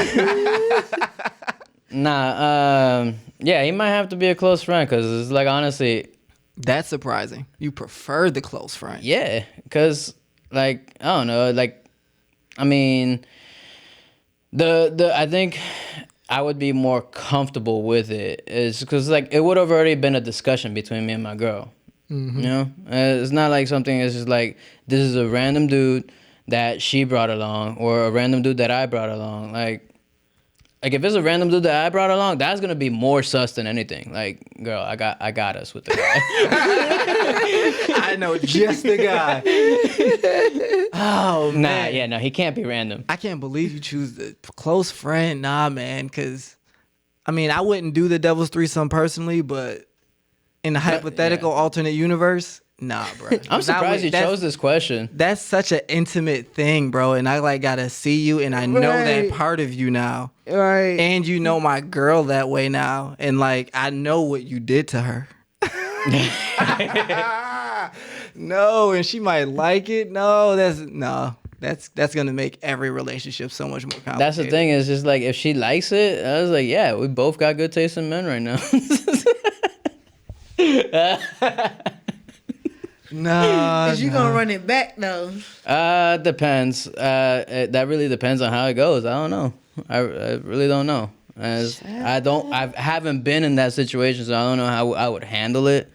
Nah, yeah, he might have to be a close friend because it's like honestly. That's surprising. You prefer the close friend. Yeah, because like I don't know, like I mean, I think I would be more comfortable with it is because like it would have already been a discussion between me and my girl. Mm-hmm. You know, it's not like something. It's just like this is a random dude that she brought along or a random dude that I brought along. Like if it's a random dude that I brought along, that's gonna be more sus than anything. Like, girl, I got us with the guy. I know just the guy. Oh man, no, he can't be random. I can't believe you choose the close friend. Nah, man, because I mean, I wouldn't do the devil's threesome personally, but in the hypothetical alternate universe. Nah, bro. I'm surprised you chose this question. That's such an intimate thing, bro. And I like gotta see you, and I know that part of you now. Right. And you know my girl that way now, and like I know what you did to her. No, and she might like it. No, that's gonna make every relationship so much more complicated. That's the thing. Is just like if she likes it, I was like, yeah, we both got good taste in men right now. No. Is you gonna run it back though? Depends. That really depends on how it goes. I don't know. I really don't know. I haven't been in that situation, so I don't know how I would handle it.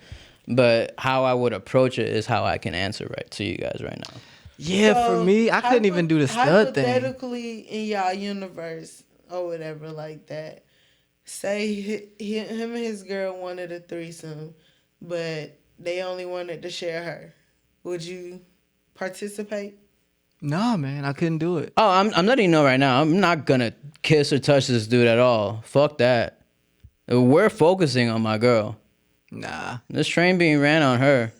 But how I would approach it is how I can answer right to you guys right now. Yeah, so for me, I couldn't even do the stud thing. Hypothetically, in y'all universe or whatever like that, say him and his girl wanted a threesome, but they only wanted to share her. Would you participate? No, man, I couldn't do it. Oh, I'm letting you know right now. I'm not gonna kiss or touch this dude at all. Fuck that. We're focusing on my girl. Nah. This train being ran on her.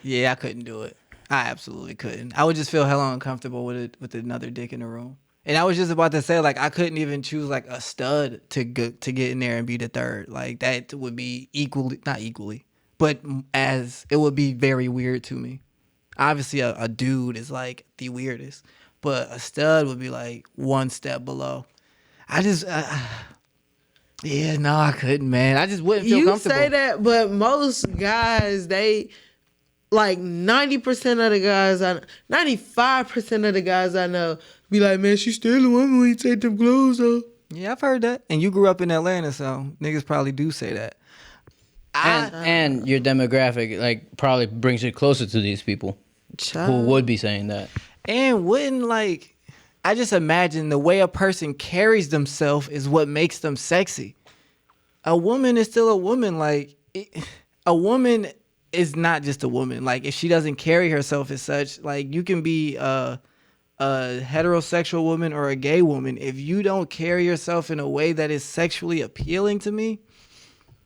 Yeah, I couldn't do it. I absolutely couldn't. I would just feel hella uncomfortable with another dick in the room. And I was just about to say, like, I couldn't even choose like a stud to get in there and be the third. Like, that would be not equally, but as it would be very weird to me. Obviously, a dude is like the weirdest, but a stud would be like one step below. I couldn't, man. I just wouldn't feel comfortable. You say that, but most guys, they like 90% of the guys, 95% of the guys I know be like, man, she's still a woman when you take them clothes off. Yeah, I've heard that. And you grew up in Atlanta, so niggas probably do say that. And your demographic like probably brings you closer to these people who would be saying that. And wouldn't like, I just imagine the way a person carries themselves is what makes them sexy. A woman is still a woman. Like, a woman is not just a woman. Like, if she doesn't carry herself as such, like, you can be a heterosexual woman or a gay woman. If you don't carry yourself in a way that is sexually appealing to me,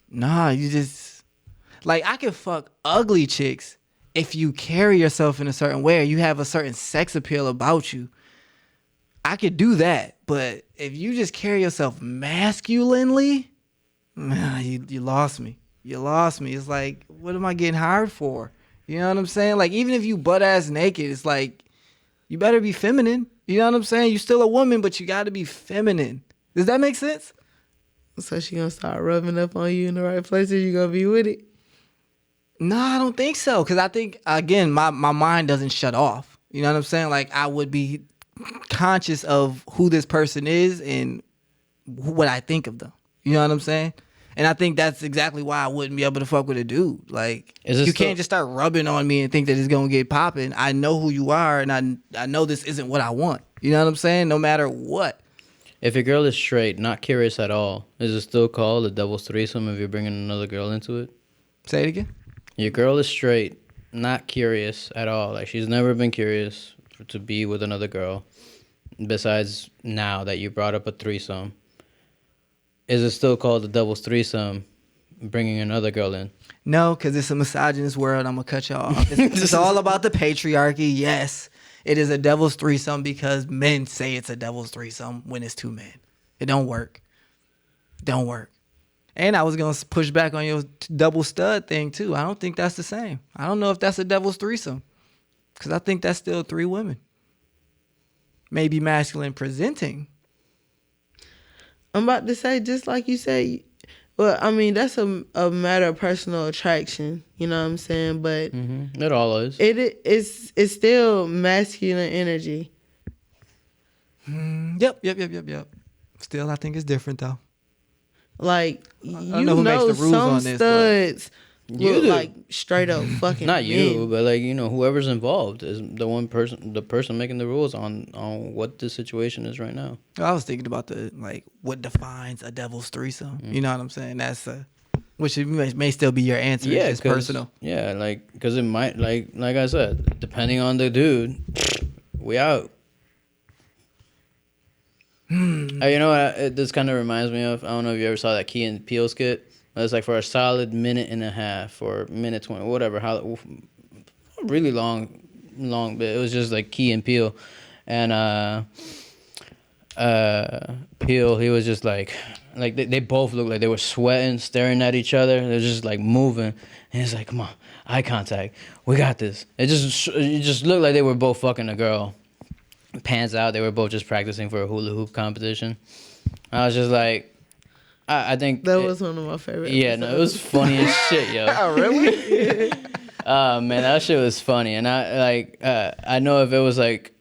nah, you just, like, I can fuck ugly chicks if you carry yourself in a certain way or you have a certain sex appeal about you. I could do that, but if you just carry yourself masculinely, nah, you lost me. You lost me. It's like, what am I getting hired for? You know what I'm saying? Like, even if you butt ass naked, it's like, you better be feminine. You know what I'm saying? You're still a woman, but you got to be feminine. Does that make sense? So she gonna start rubbing up on you in the right places? You gonna be with it? No, I don't think so. Because I think, again, my mind doesn't shut off. You know what I'm saying? Like, I would be conscious of who this person is and what I think of them. You know what I'm saying? And I think that's exactly why I wouldn't be able to fuck with a dude. Like, you can't just start rubbing on me and think that it's going to get popping. I know who you are, and I know this isn't what I want. You know what I'm saying? No matter what. If a girl is straight, not curious at all, is it still called a devil's threesome if you're bringing another girl into it? Say it again. Your girl is straight, not curious at all. Like, she's never been curious to be with another girl. Besides now that you brought up a threesome, is it still called the devil's threesome, bringing another girl in? No, because it's a misogynist world. I'm going to cut you off. It's all about the patriarchy. Yes, it is a devil's threesome because men say it's a devil's threesome when it's two men. It don't work. Don't work. And I was going to push back on your double stud thing, too. I don't think that's the same. I don't know if that's a devil's threesome because I think that's still three women. Maybe masculine presenting. I'm about to say, just like you say, well, I mean, that's a matter of personal attraction. You know what I'm saying? But It all is. It's still masculine energy. Yep. Still, I think it's different, though. Like, I know who makes the rules some on this, studs You look do. like straight up fucking Not you, men. but like, you know, whoever's involved is the person making the rules on what the situation is right now. I was thinking about what defines a devil's threesome. You know what I'm saying? That's which may still be your answer. Yeah, it's personal. Yeah, like, because it might, like I said, depending on the dude, we out. You know what? This kind of reminds me of, I don't know if you ever saw that Key and Peele skit. It was like for a solid minute and a half or minute 20, whatever. Really long bit. It was just like Key and Peele, and Peele, he was just like they both looked like they were sweating, staring at each other. They're just like moving, and he's like, "Come on, eye contact. We got this." It just looked like they were both fucking a girl. Pans out, they were both just practicing for a hula hoop competition. I was just like, I think That was one of my favorite episodes. No, it was funny as shit, yo. Oh, really? Man, that shit was funny. And I know if it was like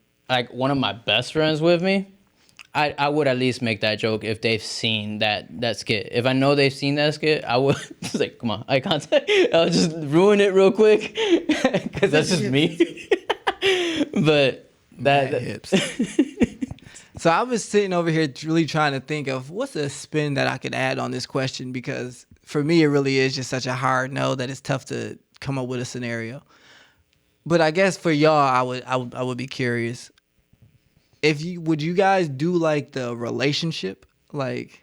one of my best friends with me, I would at least make that joke if they've seen that skit. If I know they've seen that skit, I would just like, come on, eye contact. I'll just ruin it real quick because that's just me. But that hips. So I was sitting over here really trying to think of what's a spin that I could add on this question, because for me it really is just such a hard no that it's tough to come up with a scenario. But I guess for y'all, I would be curious. Would you guys do like the relationship, like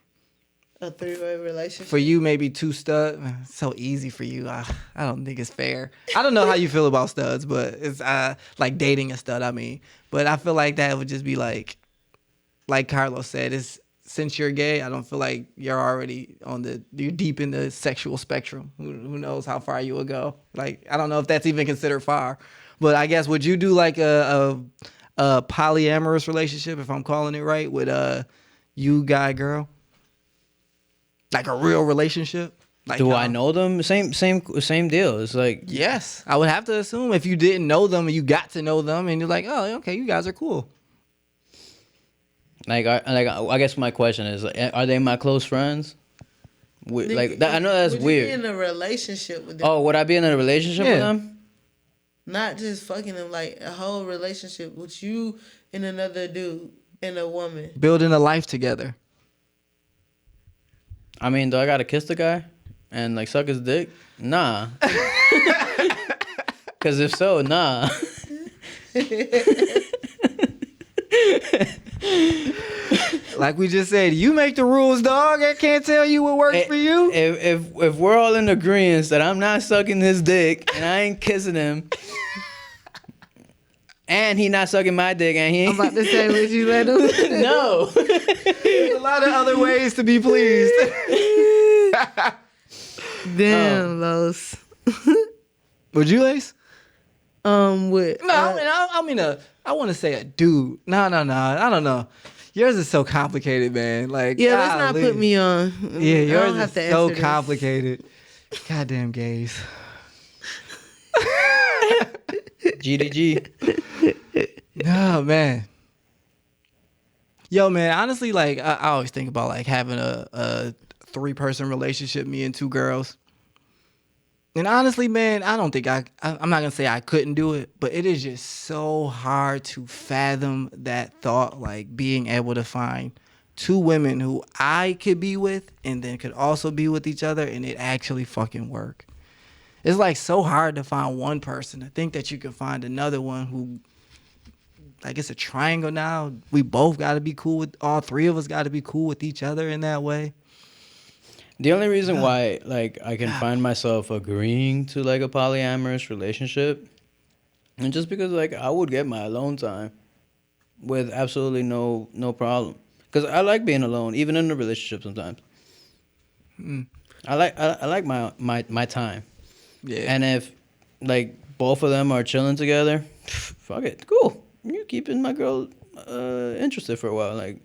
A 3-way relationship. For you, maybe 2 studs. So easy for you. I don't think it's fair. I don't know how you feel about studs, but it's like dating a stud. I mean, but I feel like that would just be like Carlos said. It's since you're gay, I don't feel like you're already you're deep in the sexual spectrum. Who knows how far you will go? Like I don't know if that's even considered far, but I guess would you do like a polyamorous relationship if I'm calling it right with you guy girl? Like a real relationship? Like, Do I know them? Same deal. It's like yes, I would have to assume if you didn't know them and you got to know them and you're like, oh, okay, you guys are cool. I guess my question is, are they my close friends? Like that, I know that's would weird. You be in a relationship with them? Oh, would I be in a relationship with them? Not just fucking them, like a whole relationship with you and another dude and a woman. Building a life together. I mean, do I gotta kiss the guy and like suck his dick? Nah. Cause if so, nah. Like we just said, you make the rules, dog. I can't tell you what works for you. If we're all in agreement that I'm not sucking his dick and I ain't kissing him, and he not sucking my dick, and he I'm about to say, would you let him? No. There's a lot of other ways to be pleased. Damn, Los. Would you, Ace? With I want to say a dude. No. I don't know. Yours is so complicated, man. Like, yeah, let's not put me on. Yeah, yours have is to so answer this. complicated. Goddamn gays. GDG. No, man. Yo, man, honestly, like, I always think about, like, having a 3-person relationship, me and 2 girls. And honestly, man, I don't think I'm not going to say I couldn't do it, but it is just so hard to fathom that thought, like, being able to find 2 women who I could be with and then could also be with each other and it actually fucking work. It's, like, so hard to find one person. To think that you can find another one who, like, it's a triangle now. We both got to be cool with, all 3 of us got to be cool with each other in that way. The only reason why, like, I can find myself agreeing to, like, a polyamorous relationship, and just because, like, I would get my alone time with absolutely no problem. Because I like being alone, even in a relationship sometimes. I like my time. Yeah. And if, like, both of them are chilling together, fuck it, cool. You're keeping my girl interested for a while. Like,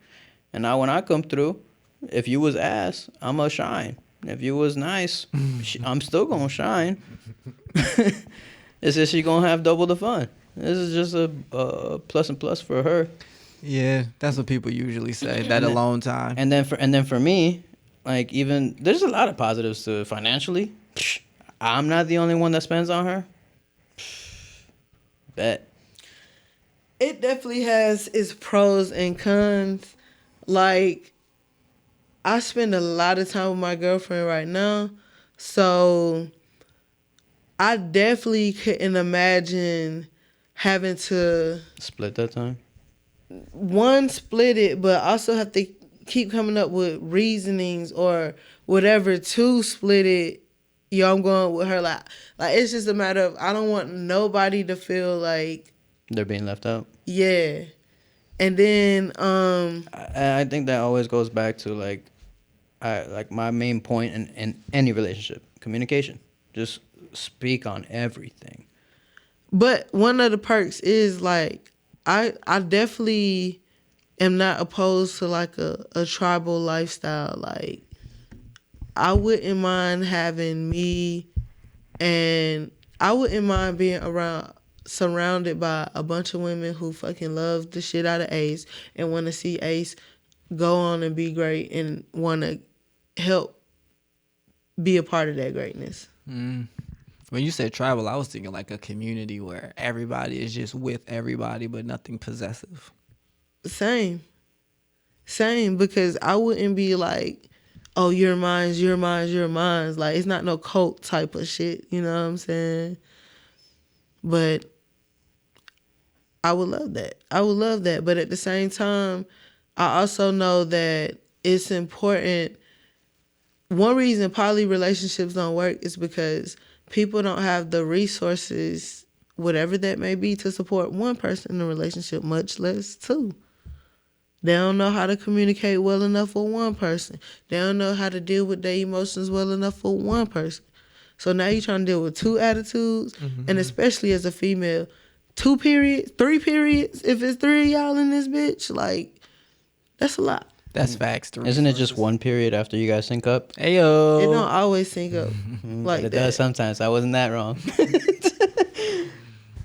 and now when I come through, if you was ass, I'ma shine. If you was nice, I'm still gonna shine. It's just she gonna have double the fun. This is just a plus and plus for her. Yeah, that's what people usually say. That alone time. And then for me, like, even there's a lot of positives to financially. I'm not the only one that spends on her. Bet. It definitely has its pros and cons. Like, I spend a lot of time with my girlfriend right now, so I definitely couldn't imagine having to Split that time. split it, but also have to keep coming up with reasonings or whatever to split it. Yo, I'm going with her. Like it's just a matter of, I don't want nobody to feel like They're being left out. Yeah. And then I think that always goes back to like my main point in any relationship, communication. Just speak on everything. But one of the perks is, like, I definitely am not opposed to, like, a tribal lifestyle. Like, I wouldn't mind having me, and I wouldn't mind being surrounded by a bunch of women who fucking love the shit out of Ace and want to see Ace go on and be great and want to help be a part of that greatness. When you said tribal, I was thinking like a community where everybody is just with everybody, but nothing possessive. Same, because I wouldn't be like, oh, you're mine, you're mine, you're mine. Like, it's not no cult type of shit, you know what I'm saying? But I would love that. But at the same time, I also know that it's important one reason poly relationships don't work is because people don't have the resources, whatever that may be, to support one person in a relationship, much less two. They don't know how to communicate well enough with one person. They don't know how to deal with their emotions well enough for one person. So now you're trying to deal with two attitudes, and especially as a female, 2 periods, 3 periods, if it's 3 of y'all in this bitch, like, that's a lot. That's facts. Isn't it just one period after you guys sync up? Ayo. It don't always sync up like But it that. does sometimes. I wasn't that wrong.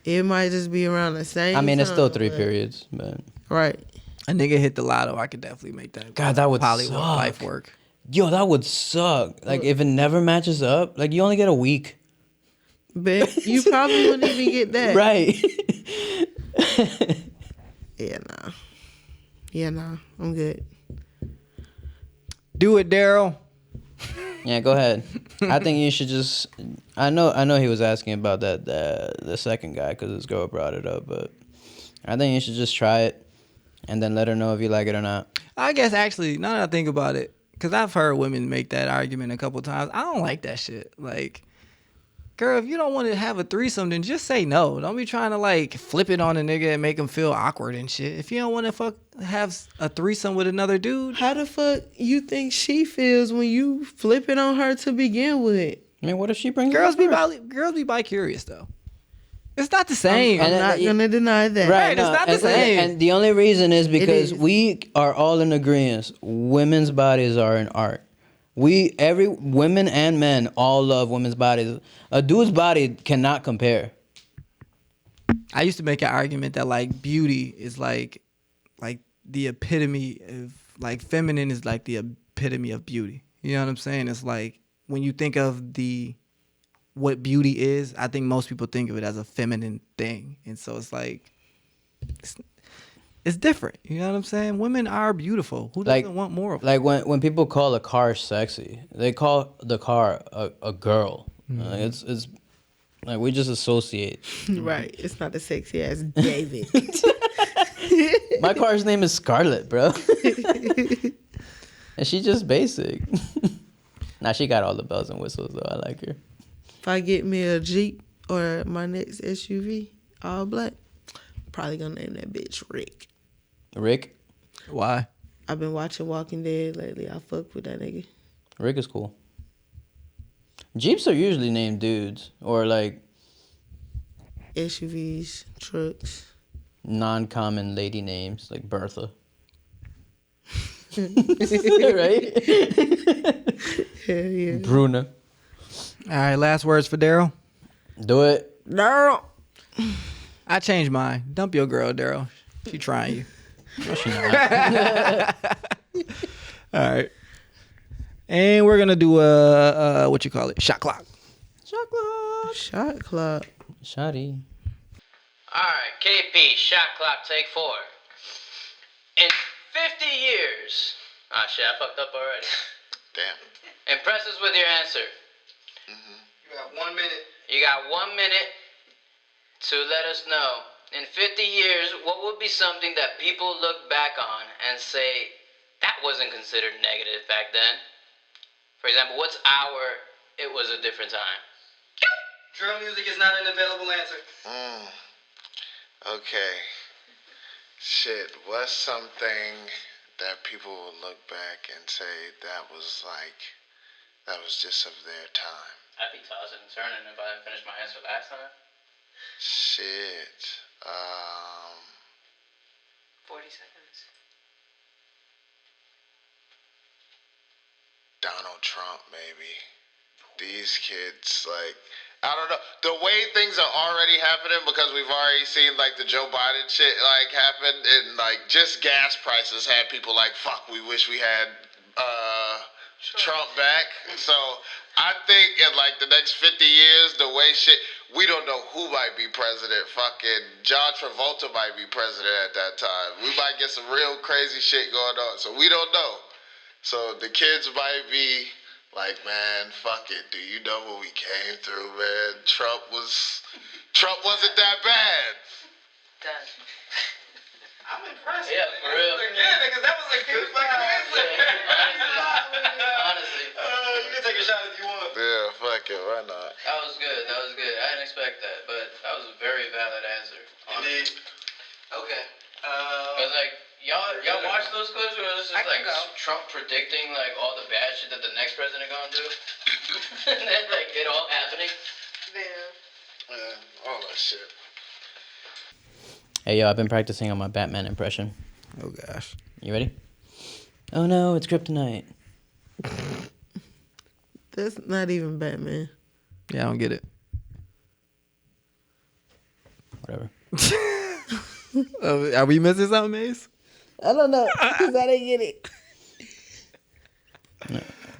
It might just be around the same I mean, it's still time, 3 but- periods, but Right. A nigga hit the lotto, I could definitely make that. God, that would poly suck. life work. yo, that would suck. Like if it never matches up, like you only get a week. But you probably wouldn't even get that. Right. Yeah, nah. I'm good. Do it, Daryl. Yeah, go ahead. I think you should just. I know he was asking about that the second guy because his girl brought it up, but I think you should just try it and then let her know if you like it or not. I guess actually, now that I think about it, because I've heard women make that argument a couple times. I don't like that shit. Like, girl, if you don't want to have a threesome, then just say no. Don't be trying to like flip it on a nigga and make him feel awkward and shit. If you don't want to have a threesome with another dude, How the fuck you think she feels when you flip it on her to begin with? I mean, what if she brings girls it up girls be bi-curious though. It's not the same. I'm not gonna deny that. Right, it's not the same. And the only reason is because is. we are all in agreement. Women's bodies are an art. Women and men all love women's bodies. A dude's body cannot compare. I used to make an argument that like beauty is like the epitome of like feminine is like the epitome of beauty. You know what I'm saying? It's like when you think of what beauty is, I think most people think of it as a feminine thing. And so it's like it's different. You know what I'm saying? Women are beautiful. Who doesn't want more of them? Like when people call a car sexy, they call the car a girl. It's like we just associate. Right. It's not the sexy ass David. My car's name is Scarlett, bro. And she just basic. Now she got all the bells and whistles though. I like her. If I get me a Jeep or my next SUV, all black, probably gonna name that bitch Rick. Rick? Why? I've been watching Walking Dead lately. I fuck with that nigga. Rick is cool. Jeeps are usually named dudes or like SUVs, trucks. non-common lady names like Bertha. Right? Hell yeah. Bruna. All right, last words for Daryl. Do it. Daryl. I changed mine. Dump your girl, Daryl. She trying you. No, she not. All right. And we're gonna do a what you call it? Shot clock. Shot clock. Shot clock. Shotty. Alright, KP, shot clock, take 4. In 50 years. Ah, shit, I fucked up already. Damn. Impress us with your answer. You got 1 minute. You got 1 minute to let us know. In 50 years, what would be something that people look back on and say, that wasn't considered negative back then? For example, what's it was a different time? Drill music is not an available answer. Okay. Shit, what's something that people will look back and say that was just of their time? I'd be tossing and turning if I didn't finish my answer last time. Shit. 40 seconds. Donald Trump, maybe. These kids, like, I don't know. The way things are already happening because we've already seen, like, the Joe Biden shit, like, happen. And, like, just gas prices had people like, fuck, we wish we had Trump back. So I think in, like, the next 50 years, the way shit, we don't know who might be president. Fucking John Travolta might be president at that time. We might get some real crazy shit going on. So we don't know. So the kids might be like, man, fuck it. Do you know what we came through, man? Trump wasn't that bad. Done. I'm impressed. Yeah, for real. Again, because that was a good fucking answer. Honestly. not? That was good. I didn't expect that, but that was a very valid answer. Honestly. Okay. Cause like y'all watch those clips where it's just like Trump predicting like all the bad shit that the next president gonna do, and then like it all happening. Yeah, all that shit. Hey, yo, I've been practicing on my Batman impression. Oh gosh. You ready? Oh no, it's kryptonite. That's not even Batman. Yeah, I don't get it. Whatever. Are we missing something, Mace? I don't know because I didn't get it.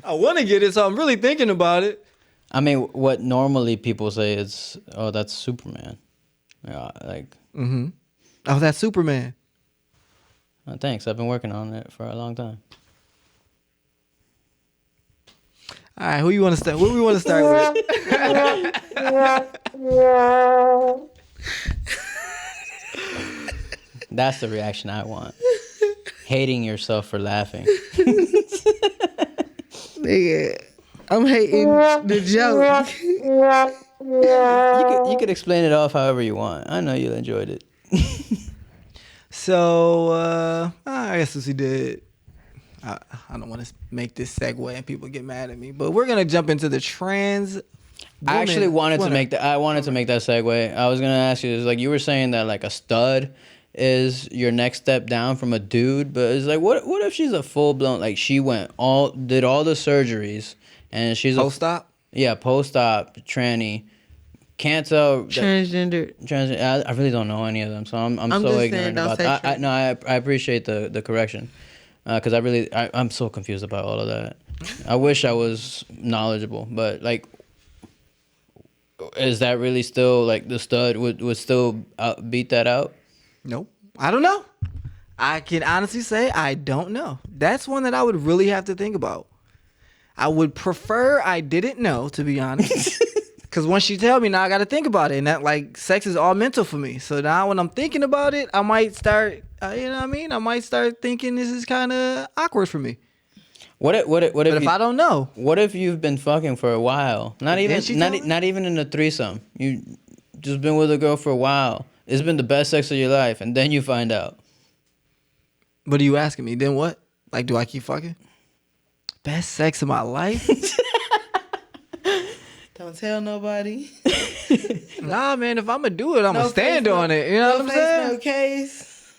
I want to get it, so I'm really thinking about it. I mean, what normally people say is, "Oh, that's Superman." Yeah, like. Mm-hmm. Oh, that's Superman. Thanks. I've been working on it for a long time. All right, who you want to start? Who we want to start with? That's the reaction I want. Hating yourself for laughing. Nigga, I'm hating the joke. You could explain it off however you want. I know you enjoyed it. So, I guess since we did, I don't want to make this segue and people get mad at me, but we're gonna jump into the trans. I actually wanted to make that. I wanted to make that segue. I was gonna ask you, is like you were saying that like a stud is your next step down from a dude, but it's like what if she's a full blown, like she did all the surgeries and she's post-op? Post-op tranny. Can't tell Transgender. I really don't know any of them, so I'm so ignorant about that. I appreciate the correction, because I'm so confused about all of that. I wish I was knowledgeable, but like, is that really still like the stud would still beat that out? Nope. I don't know. I can honestly say I don't know. That's one that I would really have to think about. I would prefer I didn't know, to be honest. Because once you tell me, now I got to think about it. And that, like, sex is all mental for me. So now when I'm thinking about it, I might start, you know what I mean? I might start thinking this is kind of awkward for me. What if I don't know? What if you've been fucking for a while? Not even in a threesome. You just been with a girl for a while. It's been the best sex of your life, and then you find out. What are you asking me? Then what? Like, do I keep fucking? Best sex of my life? Don't tell nobody. Nah, man, if I'm going to do it, I'm going to stand on it. You know what I'm saying? No case.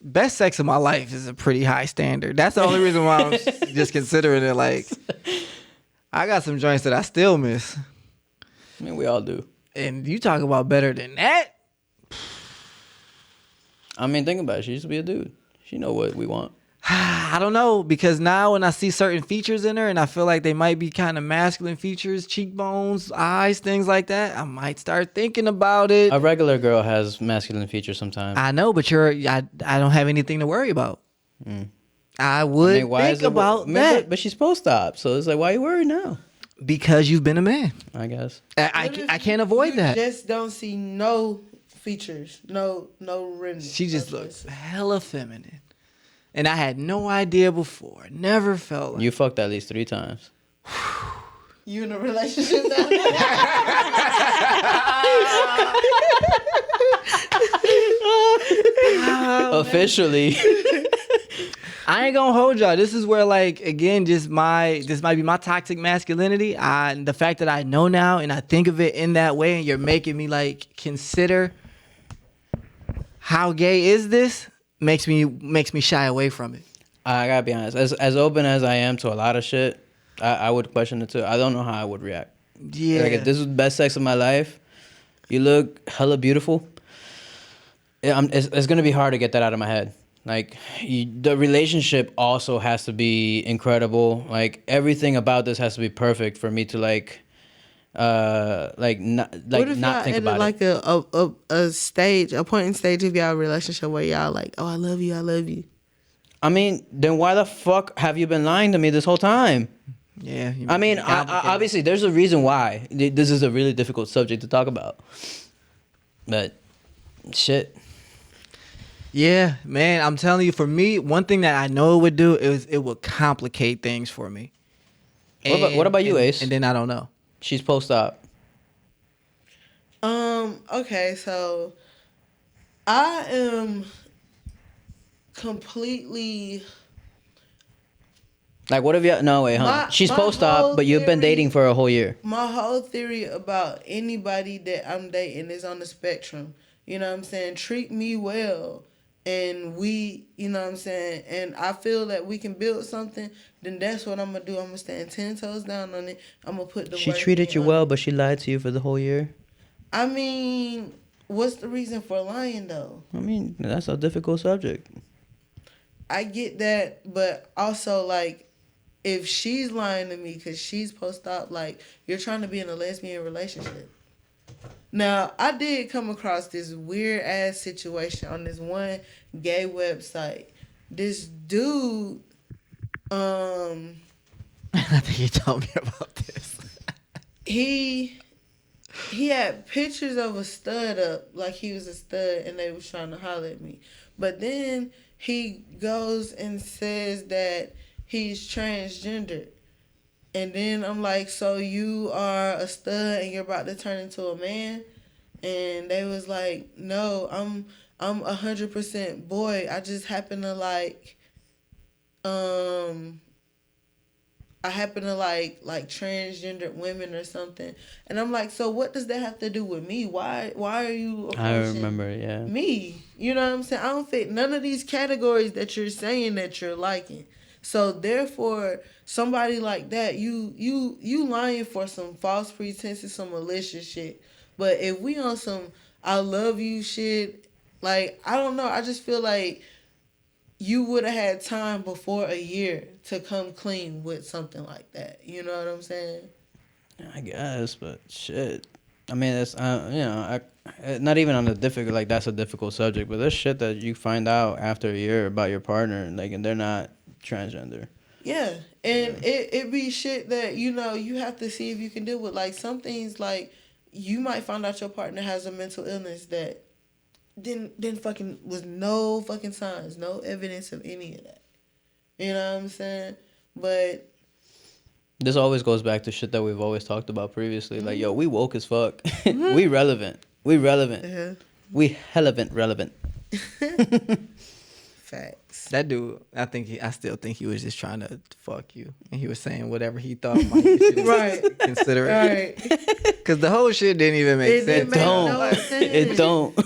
Best sex of my life is a pretty high standard. That's the only reason why I'm just considering it. Like, I got some joints that I still miss. I mean, we all do. And you talk about better than that? I mean, think about it. She used to be a dude. She know what we want. I don't know, because now when I see certain features in her and I feel like they might be kind of masculine features, cheekbones, eyes, things like that, I might start thinking about it. A regular girl has masculine features sometimes. I know, but I don't have anything to worry about. I would think about that. But she's post-op, so it's like, why are you worried now? Because you've been a man. I guess. I can't avoid that. Just don't see no features, no rims. She just looks hella feminine. And I had no idea before. Never felt like you fucked at least 3 times. You in a relationship now? Officially. I ain't gonna hold y'all. This is where, like, again, this might be my toxic masculinity. The fact that I know now and I think of it in that way, and you're making me like consider how gay is this, makes me shy away from it. I gotta be honest. As open as I am to a lot of shit, I would question it too. I don't know how I would react. Yeah. Like, if this was the best sex of my life, you look hella beautiful. It's gonna be hard to get that out of my head. Like, the relationship also has to be incredible. Like, everything about this has to be perfect for me to not think about like it. A point in stage of y'all relationship where y'all like, oh, I love you. I mean, then why the fuck have you been lying to me this whole time? Yeah. I mean, obviously, there's a reason why. This is a really difficult subject to talk about. But, shit. Yeah, man, I'm telling you, for me, one thing that I know it would do is it would complicate things for me. What about you, Ace? And then I don't know. She's post-op. Okay, so I am completely Like, what if you? No, wait, huh? She's my post-op, whole but you've been theory- dating for a whole year. My whole theory about anybody that I'm dating is on the spectrum. You know what I'm saying? Treat me well. And we, you know what I'm saying? And I feel that we can build something, then that's what I'm going to do. I'm going to stand 10 toes down on it. I'm going to put the She work treated in you on well, it. but she lied to you for the whole year. I mean, what's the reason for lying, though? I mean, that's a difficult subject. I get that, but also, like, if she's lying to me because she's post-op, like, you're trying to be in a lesbian relationship. Now, I did come across this weird-ass situation on this one gay website. This dude, I think you told me about this. he had pictures of a stud up, like he was a stud, and they was trying to holler at me. But then he goes and says that he's transgender. And then I'm like, so you are a stud and you're about to turn into a man? And they was like, no, I'm 100% boy. I just happen to like transgendered women or something. And I'm like, so what does that have to do with me? Why are you I approaching remember, yeah. me? You know what I'm saying? I don't fit none of these categories that you're saying that you're liking. So therefore, somebody like that, you lying for some false pretenses, some malicious shit. But if we on some I love you shit, like, I don't know, I just feel like you would have had time before a year to come clean with something like that. You know what I'm saying? I guess, but shit. I mean, it's not even on the difficult. Like, that's a difficult subject, but there's shit that you find out after a year about your partner, like, and they're not transgender. Yeah, and it be shit that, you know, you have to see if you can deal with. Like, some things, like, you might find out your partner has a mental illness that didn't fucking, was no fucking signs, no evidence of any of that. You know what I'm saying? But This always goes back to shit that we've always talked about previously. Like, yo, we woke as fuck. We relevant. We relevant. yeah, We relevant. facts. That dude, I still think he was just trying to fuck you, and he was saying whatever he thought might be Right. consider it. Right. Because the whole shit didn't even make It sense. didn't make no sense. It don't.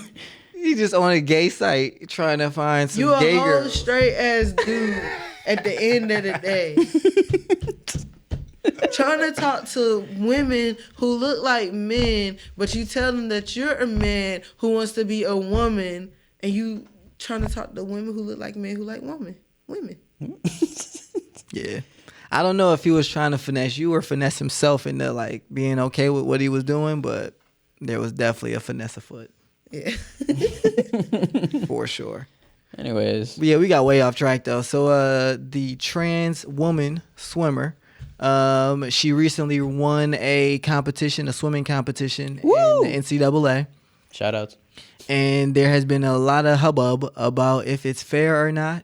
He just on a gay site trying to find some You a gay whole girls. straight ass dude at the end of the day. Trying to talk to women who look like men, but you tell them that you're a man who wants to be a woman, and you trying to talk to women who look like men who like women. Yeah. I don't know if he was trying to finesse you or finesse himself into like being okay with what he was doing, but there was definitely a finesse afoot. Yeah. For sure. Anyways. But yeah, we got way off track though. So the trans woman swimmer, she recently won a swimming competition Woo! in the NCAA. Shout outs. And there has been a lot of hubbub about if it's fair or not.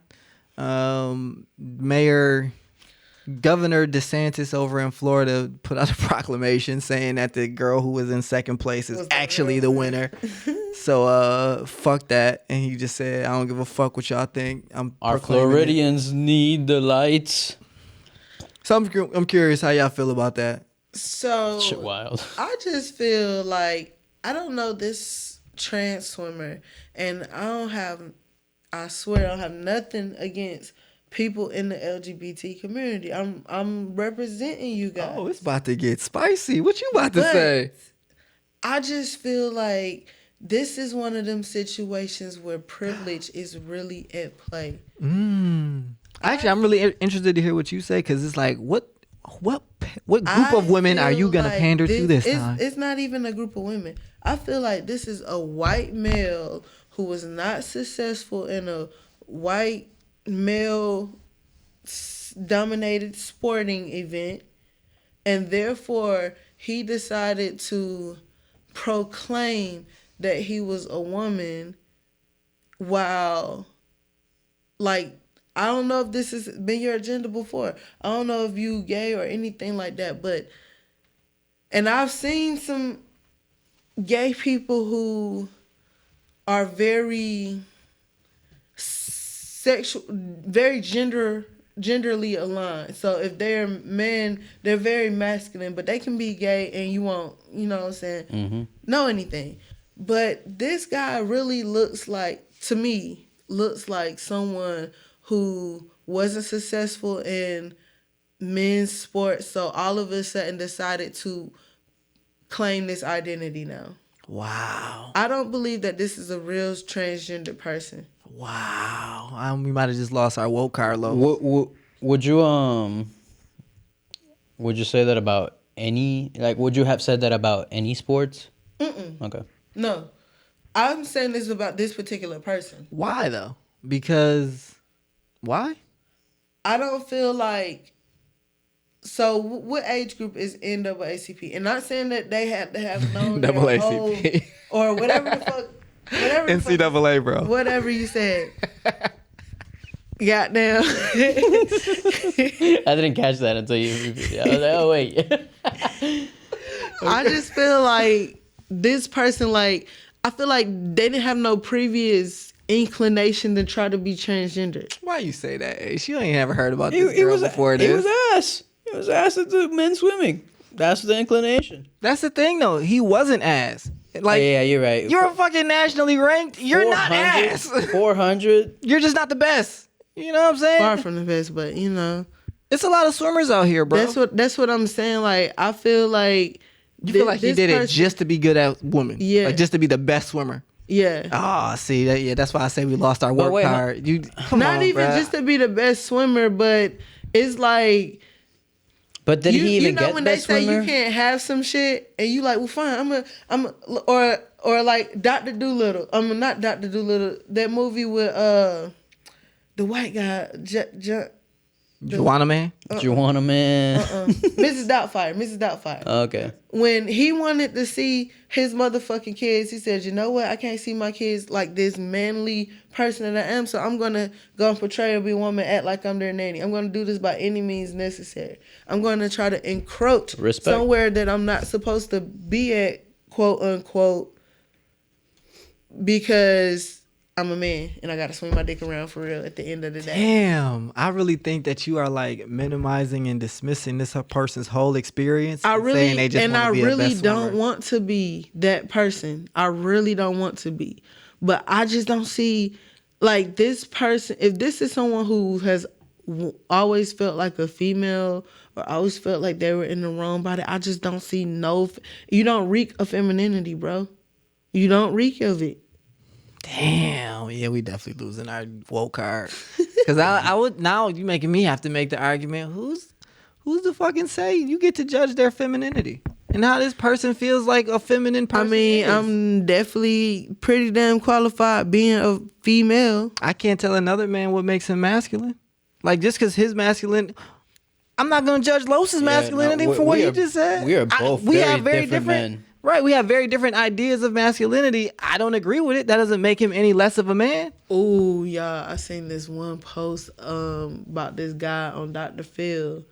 Governor DeSantis over in Florida put out a proclamation saying that the girl who was in second place is actually the winner. So fuck that. And he just said, I don't give a fuck what y'all think. Our proclaiming it." Floridians need the lights. So I'm curious how y'all feel about that. So Shit wild. I just feel like, I don't know this trans swimmer, and I swear I don't have nothing against people in the LGBT community. I'm representing you guys. Oh, it's about to get spicy. What you about to But say? I just feel like this is one of them situations where privilege is really at play. Actually, I'm really interested to hear what you say, because it's like, what group of women are you gonna pander to this time? It's not even a group of women. I feel like this is a white male who was not successful in a white male dominated sporting event, and therefore he decided to proclaim that he was a woman, while, like, I don't know if this has been your agenda before. I don't know if you gay or anything like that, and I've seen some gay people who are very sexual, very genderly aligned. So if they're men, they're very masculine, but they can be gay and you won't, you know what I'm saying, know anything. But this guy really looks like someone who wasn't successful in men's sports, so all of a sudden decided to claim this identity now. Wow. I don't believe that this is a real transgender person. Wow. We might have just lost our woke card low. Would you say that about any, like, would you have said that about any sports? Okay. No. I'm saying this about this particular person. Why though? Because why? I don't feel like. So what age group is NAACP? And not saying that they have to have known NAACP or whatever the fuck, whatever the NCAA, bro. Whatever you said. Goddamn. I didn't catch that until you repeated it. I was like, oh wait. I just feel like this person, like, I feel like they didn't have no previous inclination to try to be transgender. Why you say that? Ace? You ain't ever heard about this girl before this. He was ass. He was ass at the men's swimming. That's the inclination. That's the thing, though. He wasn't ass. Like, yeah, you're right. You're fucking nationally ranked. You're not ass. 400. You're just not the best. You know what I'm saying? Far from the best, but you know, it's a lot of swimmers out here, bro. That's what I'm saying. Like, I feel like you feel like he did it just to be good at women. Yeah, like just to be the best swimmer. Yeah. Oh, see that? Yeah, that's why I say we lost our work card. You not even just to be the best swimmer, but it's like. But did he even get when best they say swimmer? you can't have some shit, and you like, well, fine, or like Dr. Dolittle. Not Dr. Dolittle. That movie with the white guy, Juwanna Man? Juwanna Man. Mrs. Doubtfire. Okay. When he wanted to see his motherfucking kids, he said, you know what? I can't see my kids like this manly person that I am, so I'm going to go and portray or be a woman, act like I'm their nanny. I'm going to do this by any means necessary. I'm going to try to encroach somewhere that I'm not supposed to be at, quote unquote, because I'm a man and I gotta swing my dick around for real at the end of the day. Damn, I really think that you are like minimizing and dismissing this person's whole experience. I really don't want to be that person. I really don't want to be, but I just don't see like this person. If this is someone who has always felt like a female or always felt like they were in the wrong body, I just don't see you don't reek of femininity, bro. You don't reek of it. Damn, yeah, we definitely losing our woke card. Because I would now you making me have to make the argument. Who's the fucking say you get to judge their femininity and how this person feels like a feminine person? I mean, I'm definitely pretty damn qualified being a female. I can't tell another man what makes him masculine. Like just because his masculine, I'm not gonna judge Los's masculinity for what he just said. We are both very different men. Right, we have very different ideas of masculinity. I don't agree with it. That doesn't make him any less of a man. Ooh, y'all, I seen this one post about this guy on Dr. Phil,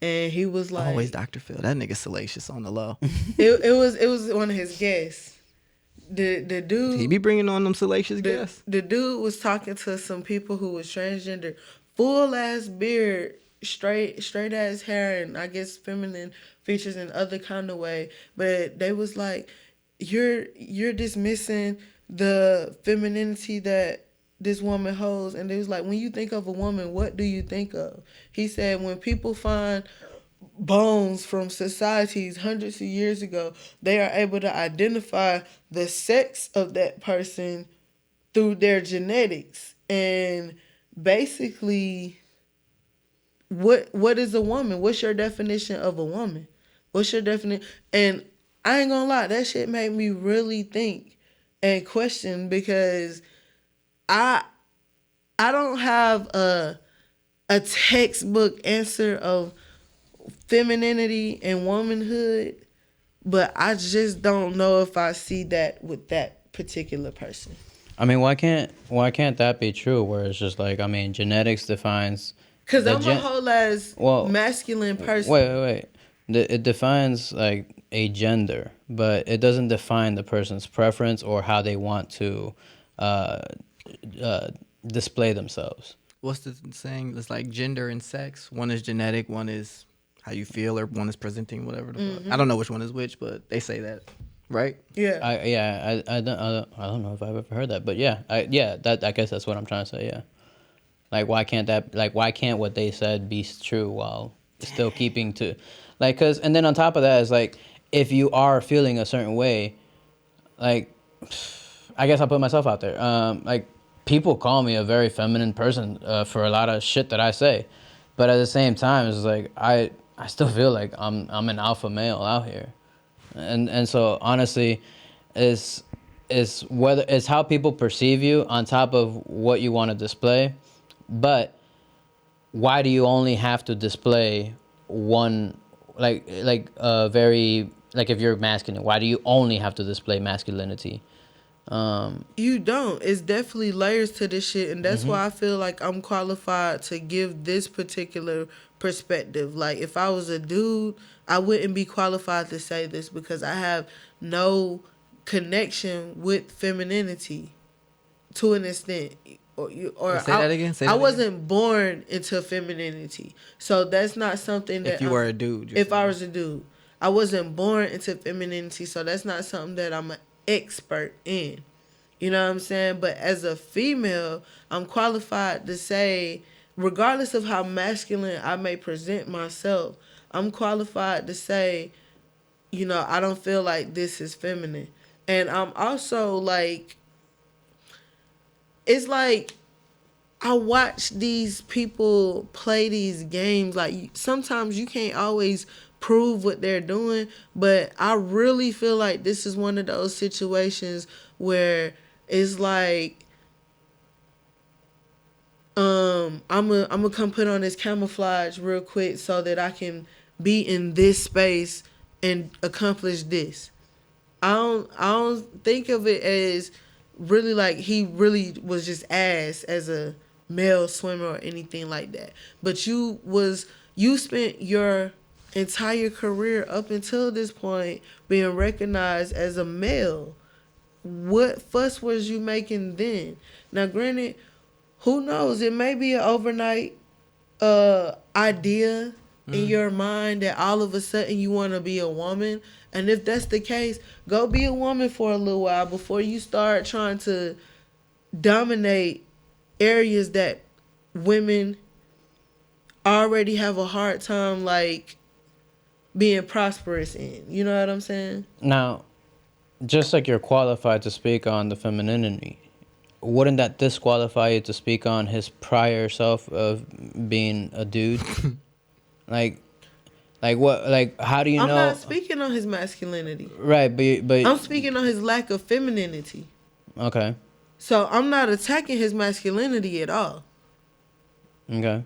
and he was like, always Dr. Phil. That nigga salacious on the low. it was one of his guests. The dude, he be bringing on them salacious guests. The dude was talking to some people who was transgender, full ass beard, straight ass hair, and I guess feminine features in other kind of way, but they was like, you're dismissing the femininity that this woman holds. And they was like, when you think of a woman, what do you think of? He said, when people find bones from societies hundreds of years ago, they are able to identify the sex of that person through their genetics. And basically, what is a woman? What's your definition of a woman? What's your definition? And I ain't gonna lie, that shit made me really think and question, because I don't have a textbook answer of femininity and womanhood, but I just don't know if I see that with that particular person. I mean, why can't that be true? Where it's just like, I mean, genetics defines. Cause the I'm a whole ass masculine person. Wait. It defines like a gender, but it doesn't define the person's preference or how they want to display themselves. What's the saying? It's like gender and sex. One is genetic, one is how you feel, or one is presenting, whatever the fuck. I don't know which one is which, but they say that, right? Yeah. I don't know if I've ever heard that, but I guess that's what I'm trying to say. Yeah. Like, why can't what they said be true while still keeping to, like, cause, and then on top of that is like, if you are feeling a certain way, like, I guess I'll put myself out there. Like, people call me a very feminine person for a lot of shit that I say, but at the same time, it's like I still feel like I'm an alpha male out here, and so honestly, it's whether it's how people perceive you on top of what you want to display. But why do you only have to display one, like very, like, if you're masculine, why do you only have to display masculinity? You don't. It's definitely layers to this shit, and that's why I feel like I'm qualified to give this particular perspective. Like, if I was a dude, I wouldn't be qualified to say this because I have no connection with femininity to an extent. Or say that again. I wasn't born into femininity, so that's not something that. If you were a dude. If I was a dude, I wasn't born into femininity, so that's not something that I'm an expert in. You know what I'm saying? But as a female, I'm qualified to say, regardless of how masculine I may present myself, I'm qualified to say, you know, I don't feel like this is feminine, and I'm also like. It's like I watch these people play these games. Like, sometimes you can't always prove what they're doing, but I really feel like this is one of those situations where it's like, I'm gonna come put on this camouflage real quick so that I can be in this space and accomplish this. I don't think of it as really like he really was just ass as a male swimmer or anything like that. But you spent your entire career up until this point being recognized as a male. What fuss was you making then? Now, granted, who knows? It may be an overnight idea in your mind that all of a sudden you want to be a woman. And if that's the case, go be a woman for a little while before you start trying to dominate areas that women already have a hard time, like, being prosperous in. You know what I'm saying? Now, just like you're qualified to speak on the femininity, wouldn't that disqualify you to speak on his prior self of being a dude? Like what? Like, how do you know? I'm not speaking on his masculinity. Right, but I'm speaking on his lack of femininity. Okay. So I'm not attacking his masculinity at all. Okay.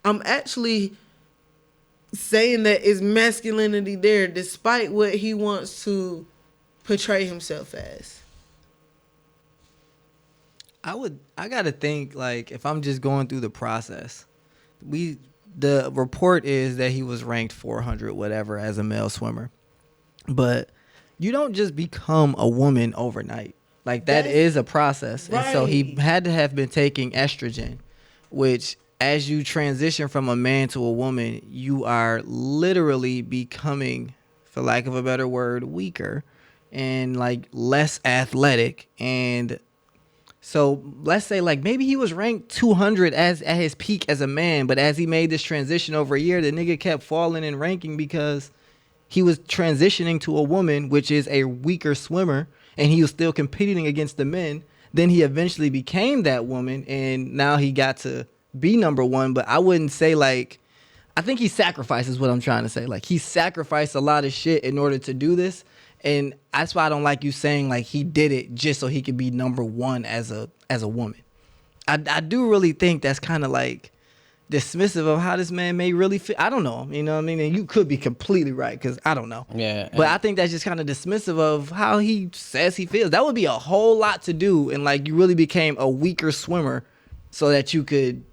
I'm actually saying that it's masculinity there despite what he wants to portray himself as. I gotta think, like, if I'm just going through the process, the report is that he was ranked 400 whatever as a male swimmer, but you don't just become a woman overnight. Like, that is a process. Right. And so he had to have been taking estrogen, which, as you transition from a man to a woman, you are literally becoming, for lack of a better word, weaker and, like, less athletic. And so let's say, like, maybe he was ranked 200 at his peak as a man, but as he made this transition over a year, the nigga kept falling in ranking because he was transitioning to a woman, which is a weaker swimmer, and he was still competing against the men. Then he eventually became that woman, and now he got to be number one. But I wouldn't say, like, I think he sacrifices what I'm trying to say. Like, he sacrificed a lot of shit in order to do this. And that's why I don't like you saying, like, he did it just so he could be number one as a woman. I do really think that's kind of like, dismissive of how this man may really feel. I don't know. You know what I mean? And you could be completely right because I don't know. Yeah. But I think that's just kind of dismissive of how he says he feels. That would be a whole lot to do. And like you really became a weaker swimmer so that you could,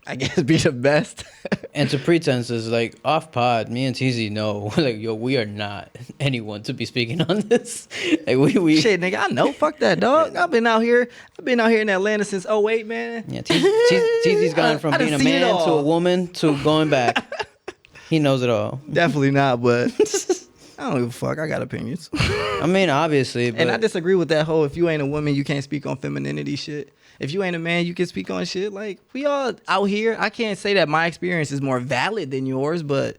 I guess, be the best. And to pretenses, like off pod, me and TZ know, like, yo, we are not anyone to be speaking on this. Like we Shit, nigga, I know. Fuck that, dog. I've been out here in Atlanta since 2008, man. Yeah, TZ's gone from I done being a seen it man to all. a woman to going back. He knows it all. Definitely not, but I don't give a fuck. I got opinions. I mean, obviously, but And I disagree with that whole if you ain't a woman, you can't speak on femininity shit. If you ain't a man, you can speak on shit. Like, we all out here. I can't say that my experience is more valid than yours, but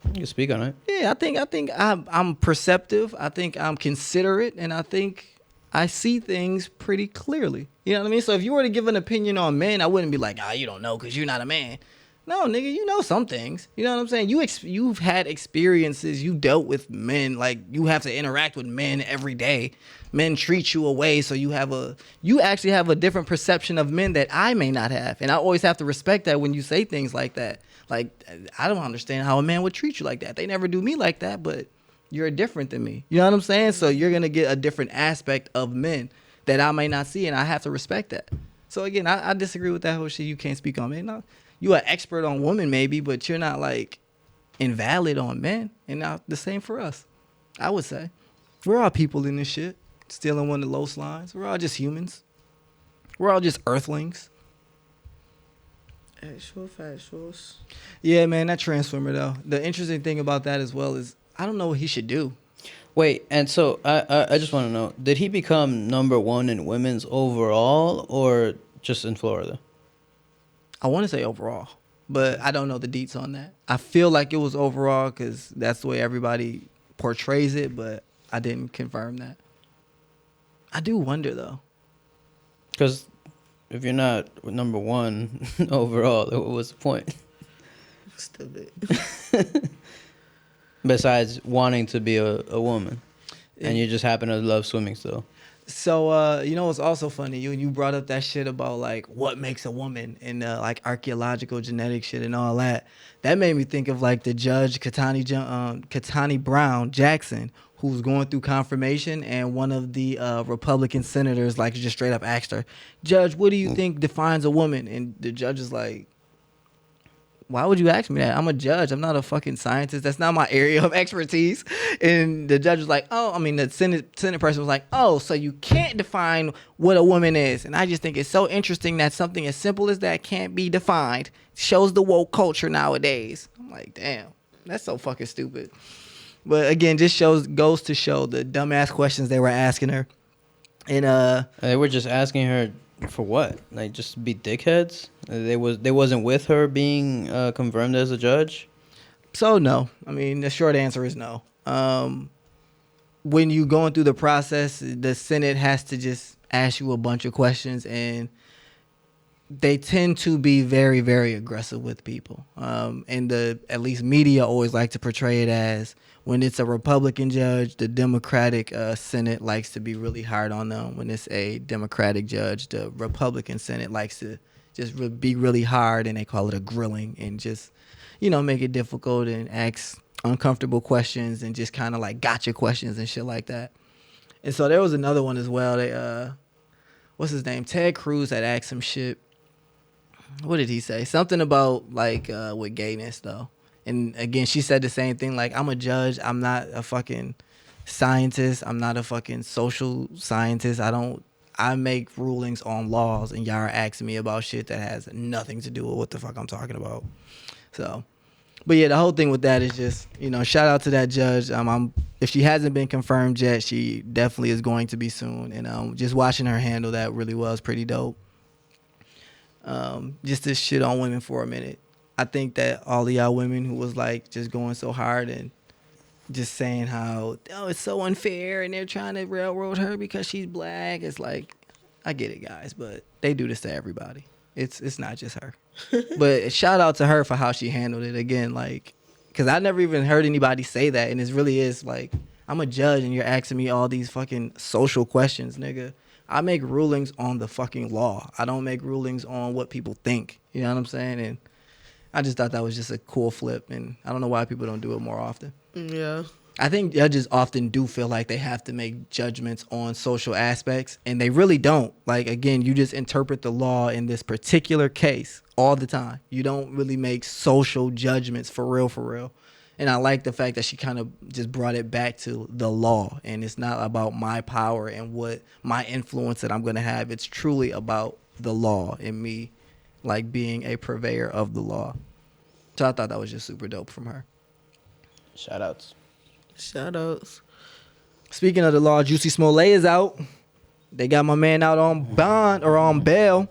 you can speak on it. yeah, I think I'm perceptive. I think I'm considerate, and I think I see things pretty clearly. You know what I mean? So if you were to give an opinion on men, I wouldn't be like, you don't know because you're not a man. No, nigga, you know some things. You know what I'm saying? You've had experiences. You dealt with men. Like, you have to interact with men every day. Men treat you away, so you actually have a different perception of men that I may not have. And I always have to respect that when you say things like that. Like, I don't understand how a man would treat you like that. They never do me like that, but you're different than me. You know what I'm saying? So you're going to get a different aspect of men that I may not see, and I have to respect that. So again, I disagree with that whole shit. You can't speak on men. No, you an expert on women maybe, but you're not like invalid on men. And now the same for us. I would say we're all people in this shit. Still in one of the lowest lines. We're all just humans. We're all just earthlings. Factuals. Yeah, man, that transformer though. The interesting thing about that as well is I don't know what he should do. Wait, and so I just want to know, did he become number one in women's overall or just in Florida? I want to say overall, but I don't know the deets on that. I feel like it was overall because that's the way everybody portrays it, but I didn't confirm that. I do wonder though. Because if you're not number one overall, what's the point? Stupid. Besides wanting to be a woman, and you just happen to love swimming still. So, you know what's also funny? You brought up that shit about, like, what makes a woman and, like, archaeological genetic shit and all that. That made me think of, like, the judge, Ketanji Brown Jackson, who was going through confirmation, and one of the Republican senators, like, just straight up asked her, Judge, what do you think defines a woman? And the judge is like, why would you ask me that? I'm a judge. I'm not a fucking scientist. That's not my area of expertise. And the judge was like, the Senate person was like, so you can't define what a woman is. And I just think it's so interesting that something as simple as that can't be defined. Shows the woke culture nowadays. I'm like, damn, that's so fucking stupid. But again, just goes to show the dumbass questions they were asking her. And they were just asking her for what? Like, just to be dickheads? They wasn't with her being confirmed as a judge? So no. I mean, the short answer is no. When you going through the process, the Senate has to just ask you a bunch of questions, and they tend to be very, very aggressive with people. And at least media always like to portray it as when it's a Republican judge, the Democratic Senate likes to be really hard on them. When it's a Democratic judge, the Republican Senate likes to just be really hard, and they call it a grilling, and just, make it difficult and ask uncomfortable questions and just kind of like gotcha questions and shit like that. And so there was another one as well. They, what's his name? Ted Cruz had asked some shit. What did he say? Something about like with gayness though. And again, she said the same thing. Like, I'm a judge. I'm not a fucking scientist. I'm not a fucking social scientist. I make rulings on laws, and y'all are asking me about shit that has nothing to do with what the fuck I'm talking about. So, but yeah, the whole thing with that is just, shout out to that judge. If she hasn't been confirmed yet, she definitely is going to be soon. And just watching her handle that really well is pretty dope. Just to shit on women for a minute. I think that all of y'all women who was like just going so hard and just saying how, it's so unfair and they're trying to railroad her because she's black. It's like, I get it, guys, but they do this to everybody. It's not just her. But shout out to her for how she handled it again, like, because I never even heard anybody say that. And it really is like, I'm a judge and you're asking me all these fucking social questions, nigga. I make rulings on the fucking law. I don't make rulings on what people think. You know what I'm saying? And I just thought that was just a cool flip, and I don't know why people don't do it more often. Yeah. I think judges often do feel like they have to make judgments on social aspects, and they really don't. Like, again, you just interpret the law in this particular case all the time. You don't really make social judgments for real. And I like the fact that she kind of just brought it back to the law, and it's not about my power and what my influence that I'm going to have. It's truly about the law and me, like, being a purveyor of the law. So I thought that was just super dope from her. Shout outs. Speaking of the law, Juicy Smoilett is out. They got my man out on bond or on bail.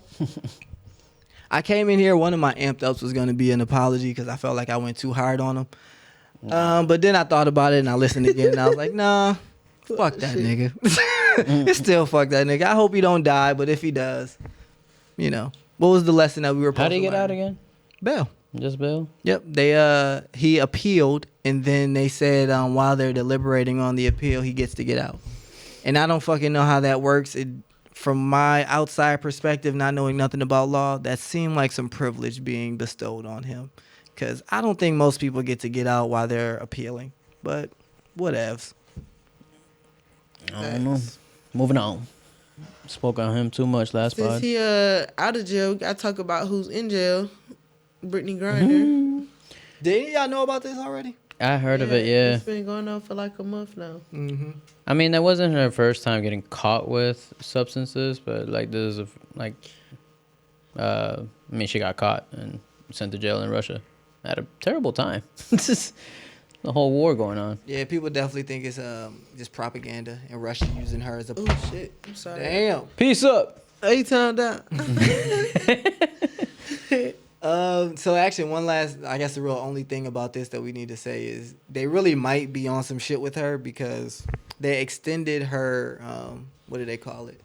I came in here, one of my amped ups was going to be an apology because I felt like I went too hard on him. But then I thought about it and I listened again and I was like, nah, fuck that nigga. It's still fuck that nigga. I hope he don't die, but if he does, you know. What was the lesson that we were supposed to How did he get learn? out again? Bail. Just bail? Yep. He appealed, and then they said while they're deliberating on the appeal, he gets to get out. And I don't fucking know how that works. From my outside perspective, not knowing nothing about law, that seemed like some privilege being bestowed on him. Because I don't think most people get to get out while they're appealing. But whatevs. I don't know. Moving on. Spoke on him too much last Since pod. he out of jail, we gotta talk about who's in jail. Brittney Griner. Did any of y'all know about this already? I heard of it, yeah. It's been going on for like a month now. Mm-hmm. I mean, that wasn't her first time getting caught with substances, but like this is I mean, she got caught and sent to jail in Russia at a terrible time. It's just the whole war going on. Yeah, people definitely think it's just propaganda and Russia using her as a... Oh shit! I'm sorry. Damn. Peace up. He turned out. So actually, one last, I guess the real only thing about this that we need to say is they really might be on some shit with her because they extended her, what do they call it?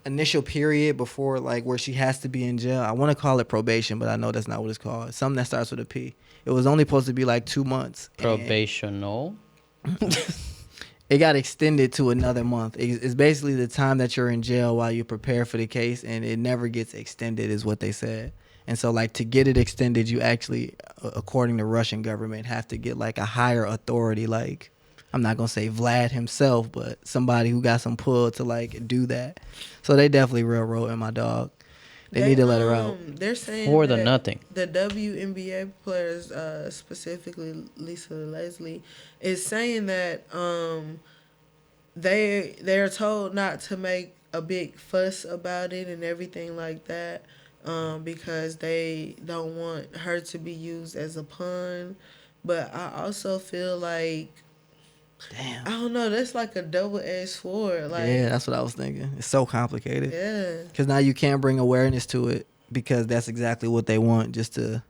Initial period before, like, where she has to be in jail. I want to call it probation, but I know that's not what it's called. It's something that starts with a P. It was only supposed to be like 2 months. Probational. It got extended to another month. It's basically the time that you're in jail while you prepare for the case, and it never gets extended is what they said. And so, like, to get it extended, you actually, according to Russian government, have to get, like, a higher authority, like, I'm not going to say Vlad himself, but somebody who got some pull to, like, do that. So they definitely railroading my dog. They need to let her out. They're saying For that the nothing. the WNBA players, specifically Lisa Leslie, is saying that they're told not to make a big fuss about it and everything like that. Because they don't want her to be used as a pawn. But I also feel like, Damn. I don't know, that's like a double-edged sword. Like, Yeah, that's what I was thinking. It's so complicated. yeah. Because now you can't bring awareness to it because that's exactly what they want, just to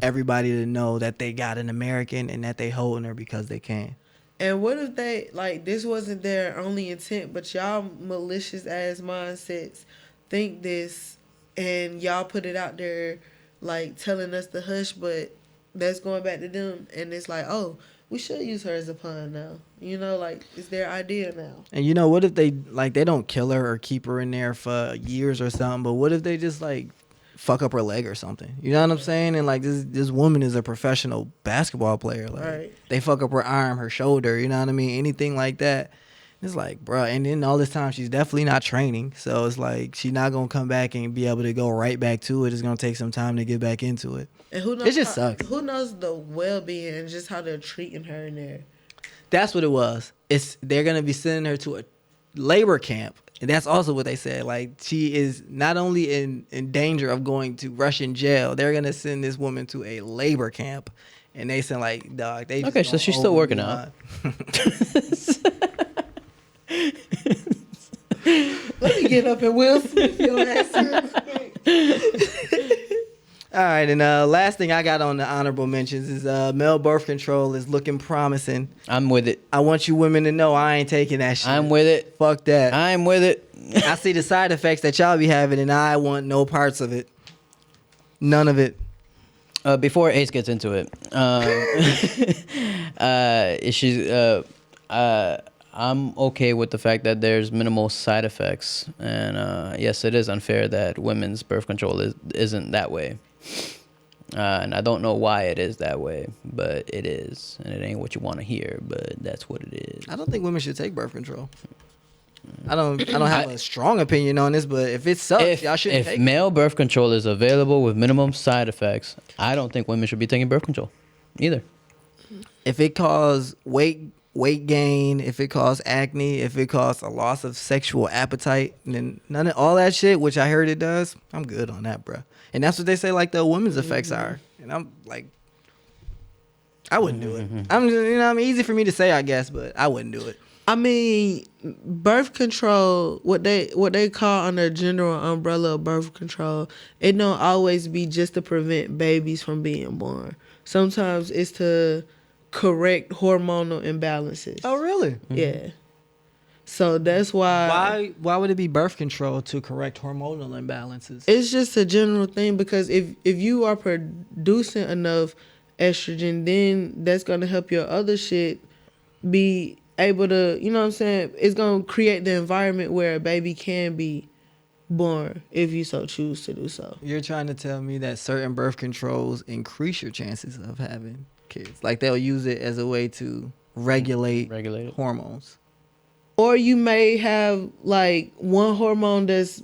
everybody to know that they got an American and that they holding her because they can. And what if they, like, this wasn't their only intent, but y'all malicious-ass mindsets think this, and y'all put it out there, like, telling us to hush, but that's going back to them. And it's like, oh, we should use her as a pawn now. You know, like, it's their idea now. And you know, what if they, like, they don't kill her or keep her in there for years or something, but what if they just, like, fuck up her leg or something? You know what I'm saying? And, like, this woman is a professional basketball player. Like, Right. They fuck up her arm, her shoulder, you know what I mean? Anything like that. It's like, bro, and then all this time she's definitely not training. So it's like she's not going to come back and be able to go right back to it. It's going to take some time to get back into it. And who knows? It just sucks. Who knows the well-being and just how they're treating her in there. That's what it was. They're going to be sending her to a labor camp. And that's also what they said. Like, she is not only in danger of going to Russian jail, they're going to send this woman to a labor camp. And they said, like, dog, they Okay, so she's still working out. Let me get up and Will Smith your ass. All right, and last thing I got on the honorable mentions is male birth control is looking promising. I'm with it. I want you women to know I ain't taking that shit. I'm with it. Fuck that. I'm with it. I see the side effects that y'all be having, and I want no parts of it. None of it. Before Ace gets into it, I'm okay with the fact that there's minimal side effects, and yes, it is unfair that women's birth control isn't that way. And I don't know why it is that way, but it is, and it ain't what you want to hear, but that's what it is. I don't think women should take birth control. I don't have a strong opinion on this, but if it sucks, y'all shouldn't take it. If it. male birth control is available with minimum side effects, I don't think women should be taking birth control either. If it causes weight gain, if it causes acne, if it causes a loss of sexual appetite, then none of all that shit, which I heard it does, I'm good on that, bro. And that's what they say, like, the women's effects are. And I'm like, I wouldn't do it. I'm just, easy for me to say, I guess, but I wouldn't do it. I mean, birth control, what they call under general umbrella of birth control, it don't always be just to prevent babies from being born. Sometimes it's to correct hormonal imbalances. Oh, really? Yeah. So that's why. Why would it be birth control to correct hormonal imbalances? It's just a general thing, because if you are producing enough estrogen, then that's going to help your other shit be able to, you know what I'm saying? It's going to create the environment where a baby can be born if you so choose to do so. You're trying to tell me that certain birth controls increase your chances of having kids. Like, they'll use it as a way to regulate hormones. Or you may have, like, one hormone that's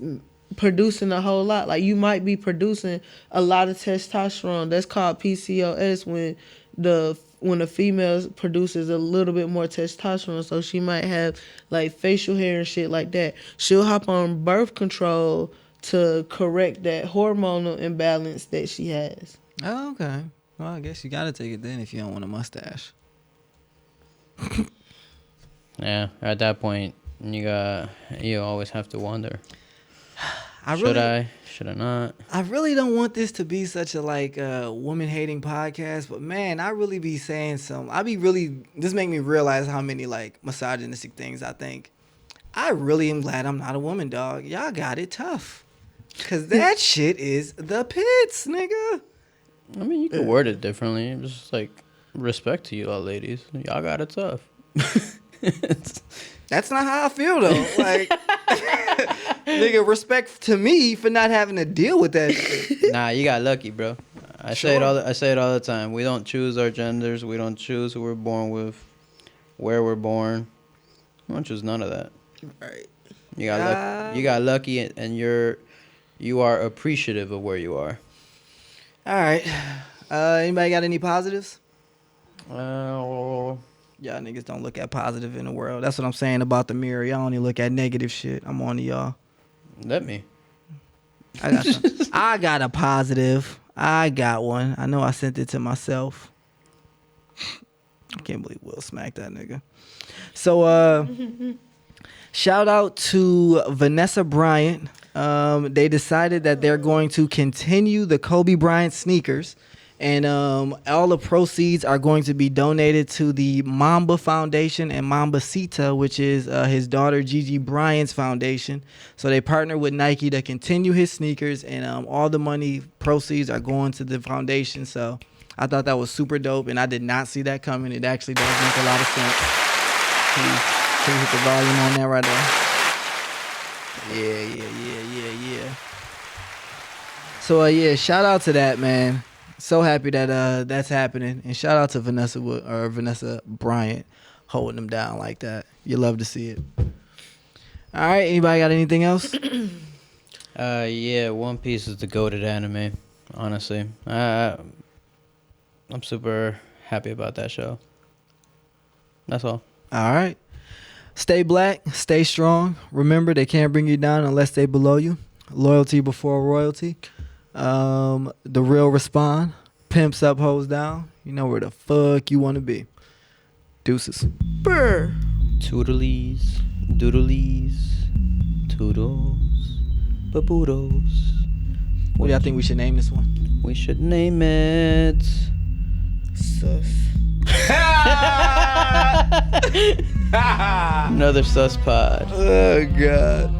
producing a whole lot. Like, you might be producing a lot of testosterone. That's called PCOS, when a female produces a little bit more testosterone. So she might have, like, facial hair and shit like that. She'll hop on birth control to correct that hormonal imbalance that she has. Oh, okay. Well, I guess you got to take it then if you don't want a mustache. Yeah, at that point, you always have to wonder. Should I not? I really don't want this to be such a, like, woman hating podcast, but man, I really be saying this make me realize how many, like, misogynistic things I think. I really am glad I'm not a woman, dog. Y'all got it tough. Cause that shit is the pits, nigga. I mean, you could word it differently. It's just like, respect to you all ladies. Y'all got it tough. That's not how I feel, though. Like, nigga, respect to me for not having to deal with that shit. Nah, you got lucky, bro. I say it all the time. We don't choose our genders. We don't choose who we're born with, where we're born. We don't choose none of that. Right. You got lucky, and you are appreciative of where you are. All right. Anybody got any positives? Y'all niggas don't look at positive in the world. That's what I'm saying about the mirror. Y'all only look at negative shit. I'm on to y'all. Let me. I got a positive. I got one. I know I sent it to myself. I can't believe Will smacked that nigga. So, shout out to Vanessa Bryant. They decided that they're going to continue the Kobe Bryant sneakers. And all the proceeds are going to be donated to the Mamba Foundation and Mambacita, which is his daughter Gigi Bryant's foundation. So they partner with Nike to continue his sneakers, and all the money proceeds are going to the foundation. So I thought that was super dope, and I did not see that coming. It actually does make a lot of sense. Can you hit the volume on that right there? Yeah. So yeah, shout out to that, man. So happy that that's happening, and shout out to Vanessa Bryant holding them down like that. You love to see it. All right, anybody got anything else? Yeah, One Piece is the goated anime. Honestly, I'm super happy about that show. That's all. All right, stay black, stay strong. Remember, they can't bring you down unless they below you. Loyalty before royalty. The real respond. Pimps up, hoes down. You know where the fuck you want to be. Deuces. Brr. Toodlies, doodlies, toodles, baboodles. What do y'all think we should name this one? We should name it Sus. Another Sus Pod. Oh, God.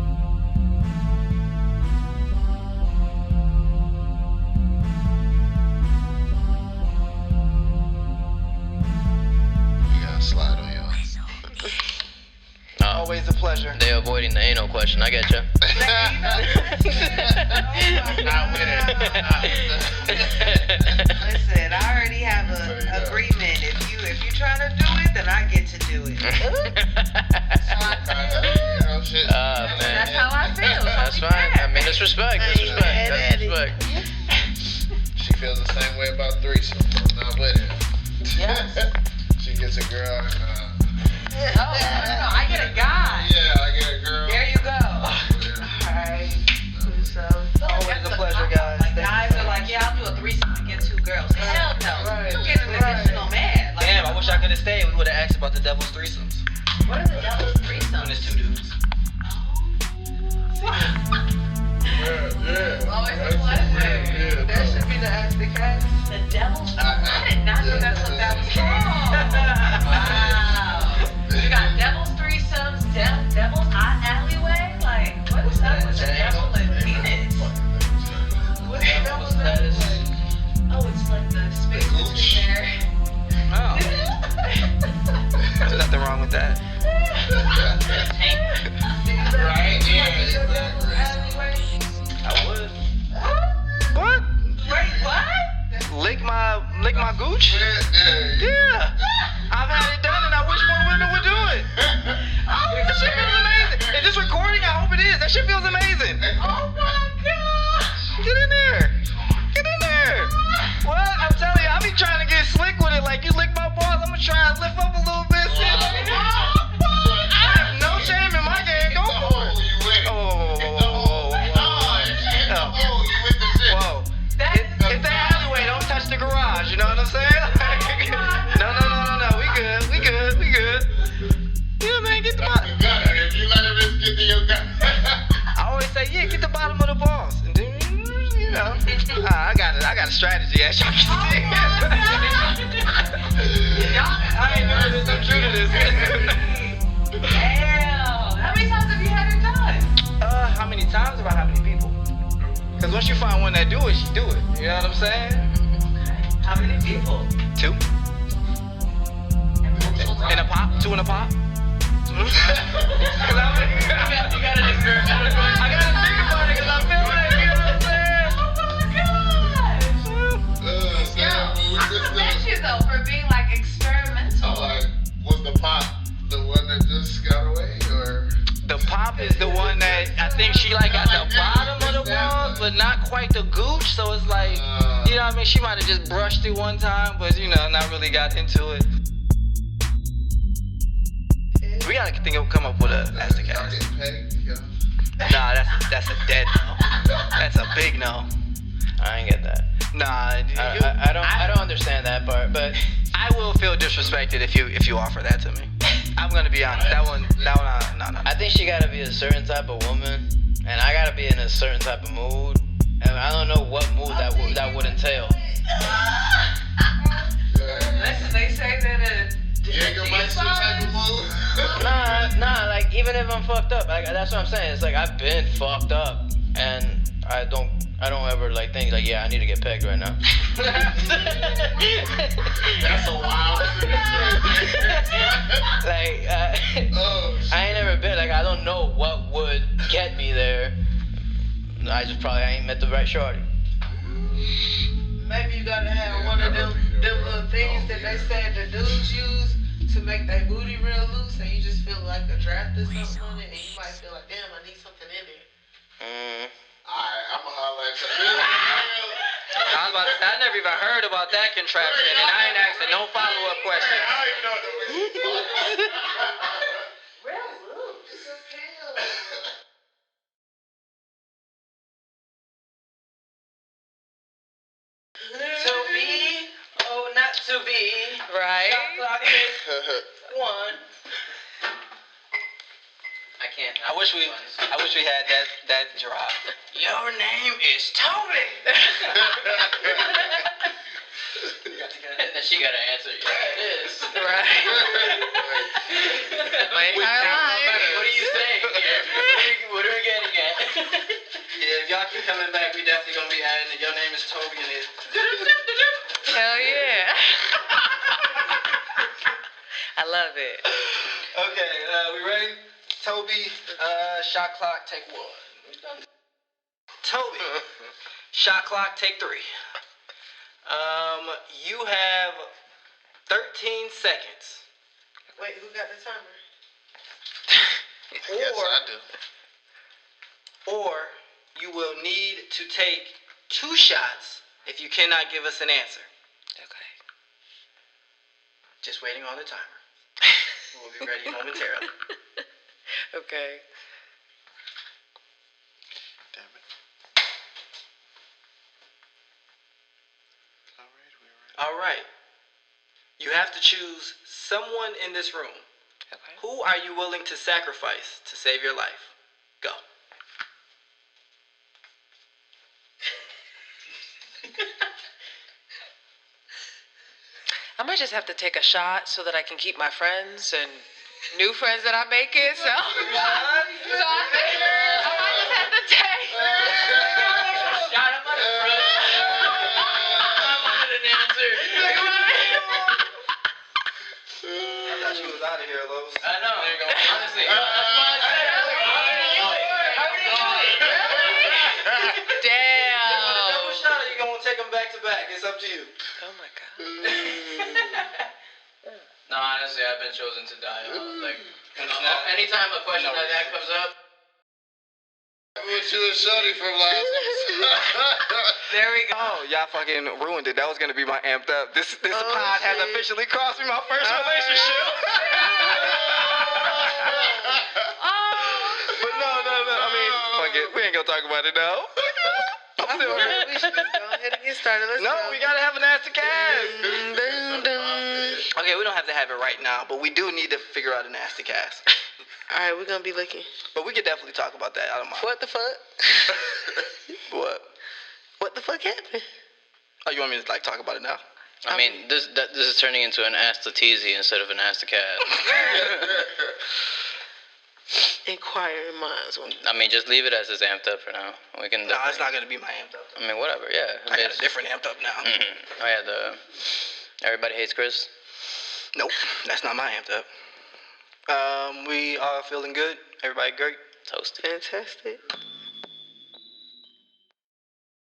Slide on y'all. Always a pleasure. They avoiding the anal question. I get you. Not with it. Listen, I already have an agreement. If you trying to do it, then I get to do it. Shit. Man. That's how I feel. That's fine. I mean, it's respect. It's respect. That's respect. She feels the same way about threesomes. I'm not with it. Yes. She gets a girl. No, I get a guy. Yeah, I get a girl. There you go. Alright. So, Always a pleasure, guys. Like, guys are like, yeah, I'll do a threesome to get 2 girls. Hell no. Right. You get an additional man. Like, Damn, I wish I could have stayed. We would have asked about the devil's threesomes. what are the devil's threesomes? When it's 2 dudes. Always a pleasure. That should be the Ask the Cast. The devil's I did not know that's what that was called. Wow. You got devil's threesomes, devil's hot alleyway? Like, what's up with the devil and penis? What's the devil's alleyway? Oh, it's like the space between there. Oh. There's nothing wrong with that. Right? Like the devil's alleyway? I would. What? Wait, what? Lick my gooch? Yeah. I've had it done and I wish more women would do it. That shit feels amazing. Is this recording? I hope it is. That shit feels amazing. Oh my god! Get in there. Get in there. What? I'm telling you, I be trying to get slick with it. Like, you lick my balls, I'm gonna try and lift up a little bit. See if I can get I have no shame in my game. Go for it. Oh. Whoa. It's the alleyway. Don't touch the garage. You know what I'm saying? No. We good. Yeah, man, get the bottom. If you let him just get to your gut. I always say, yeah, get the bottom of the balls. And then, you know, I got a strategy, as y'all can see. I ain't nervous. I'm true to this. Damn! How many times have you had it done? How many times about how many people? Because once you find one that do it, she do it. You know what I'm saying? How many people? 2. In a pop? 2 in a pop? You got an experiment. I gotta think about it because I feel like, you know what I'm saying? Oh my gosh! I commend you though for being like experimental. Was the pop the one that just got away, or? The pop is the one that I think she like at the bottom of the balls, but not quite the gooch. So it's like, you know what I mean? She might have just brushed it one time, but you know, not really got into it. We gotta come up with a Ask the Cast. Nah, that's a dead no. That's a big no. I ain't get that. Nah, I don't understand that part, but I will feel disrespected if you offer that to me. I'm gonna be honest. That one, no. I think she gotta be a certain type of woman, and I gotta be in a certain type of mood, and I don't know what mood that would entail. Listen, they say that Jägermeister type of move. Nah, like even if I'm fucked up, like that's what I'm saying. It's like I've been fucked up, and I don't ever like think like, yeah, I need to get pegged right now. That's a wild Like I ain't never been like, I don't know what would get me there. I ain't met the right shorty. Maybe you gotta have one of them little things that they said the dudes use to make their booty real loose, and you just feel like a draft or something on it, and you might feel like, damn, I need something in there. Alright, I'ma holler at you. I never even heard about that contraption, and I ain't asking no follow-up questions. I don't even know what the real loose. To be, oh not to be. Right? Shot clock is 1. I can't. I wish we had that drop. Your name is Toby. And then she gotta answer. Yeah, it is. Right. What are you saying here? What are we getting at? Yeah, if y'all keep coming back, we definitely gonna be adding it. Your name is Toby in it. Hell yeah. I love it. Okay, we ready? Toby, shot clock, take 1. Toby, Shot clock, take 3. You have 13 seconds. Wait, who got the timer? Yes, I do. Or you will need to take 2 shots if you cannot give us an answer. Okay. Just waiting on the timer. We'll be ready momentarily. Okay. Damn it. All right. You have to choose someone in this room. Okay. Who are you willing to sacrifice to save your life? Go. I might just have to take a shot so that I can keep my friends and new friends that I'm making. So, I might just have to take. Shot him on the front. I wanted an answer. I thought you was out of here, Los. I know. Honestly, that's why I said I was like, how would you do it? Damn. Double shot, or you gonna take them back to back? It's up to you. Oh my god. No, honestly, I've been chosen to die. Like, anytime a question like that comes up, What you and Shorty from last episode? There we go. Oh, y'all fucking ruined it. That was gonna be my amped up. This pod has officially crossed me my first relationship. But no. I mean, fuck it. We ain't gonna talk about it now. I'm still hurt. We should just go ahead and get started. Let's No, go. we gotta have an ask the cast. Dun, dun. Okay, we don't have to have it right now, but we do need to figure out an ask the cast. All right, we're gonna be looking. But we could definitely talk about that. I don't mind. What the fuck? What? What the fuck happened? Oh, you want me to like talk about it now? I mean, this is turning into an Ask the Teasy instead of an Ask the Cat. Inquiring minds. I mean, just leave it as it's amped up for now. We can. No, it's not gonna be my amped up. I mean, whatever. Yeah. I got a different amped up now. Oh yeah, Everybody Hates Chris. Nope, that's not my amped up. We are feeling good. Everybody great. Toasty. Fantastic.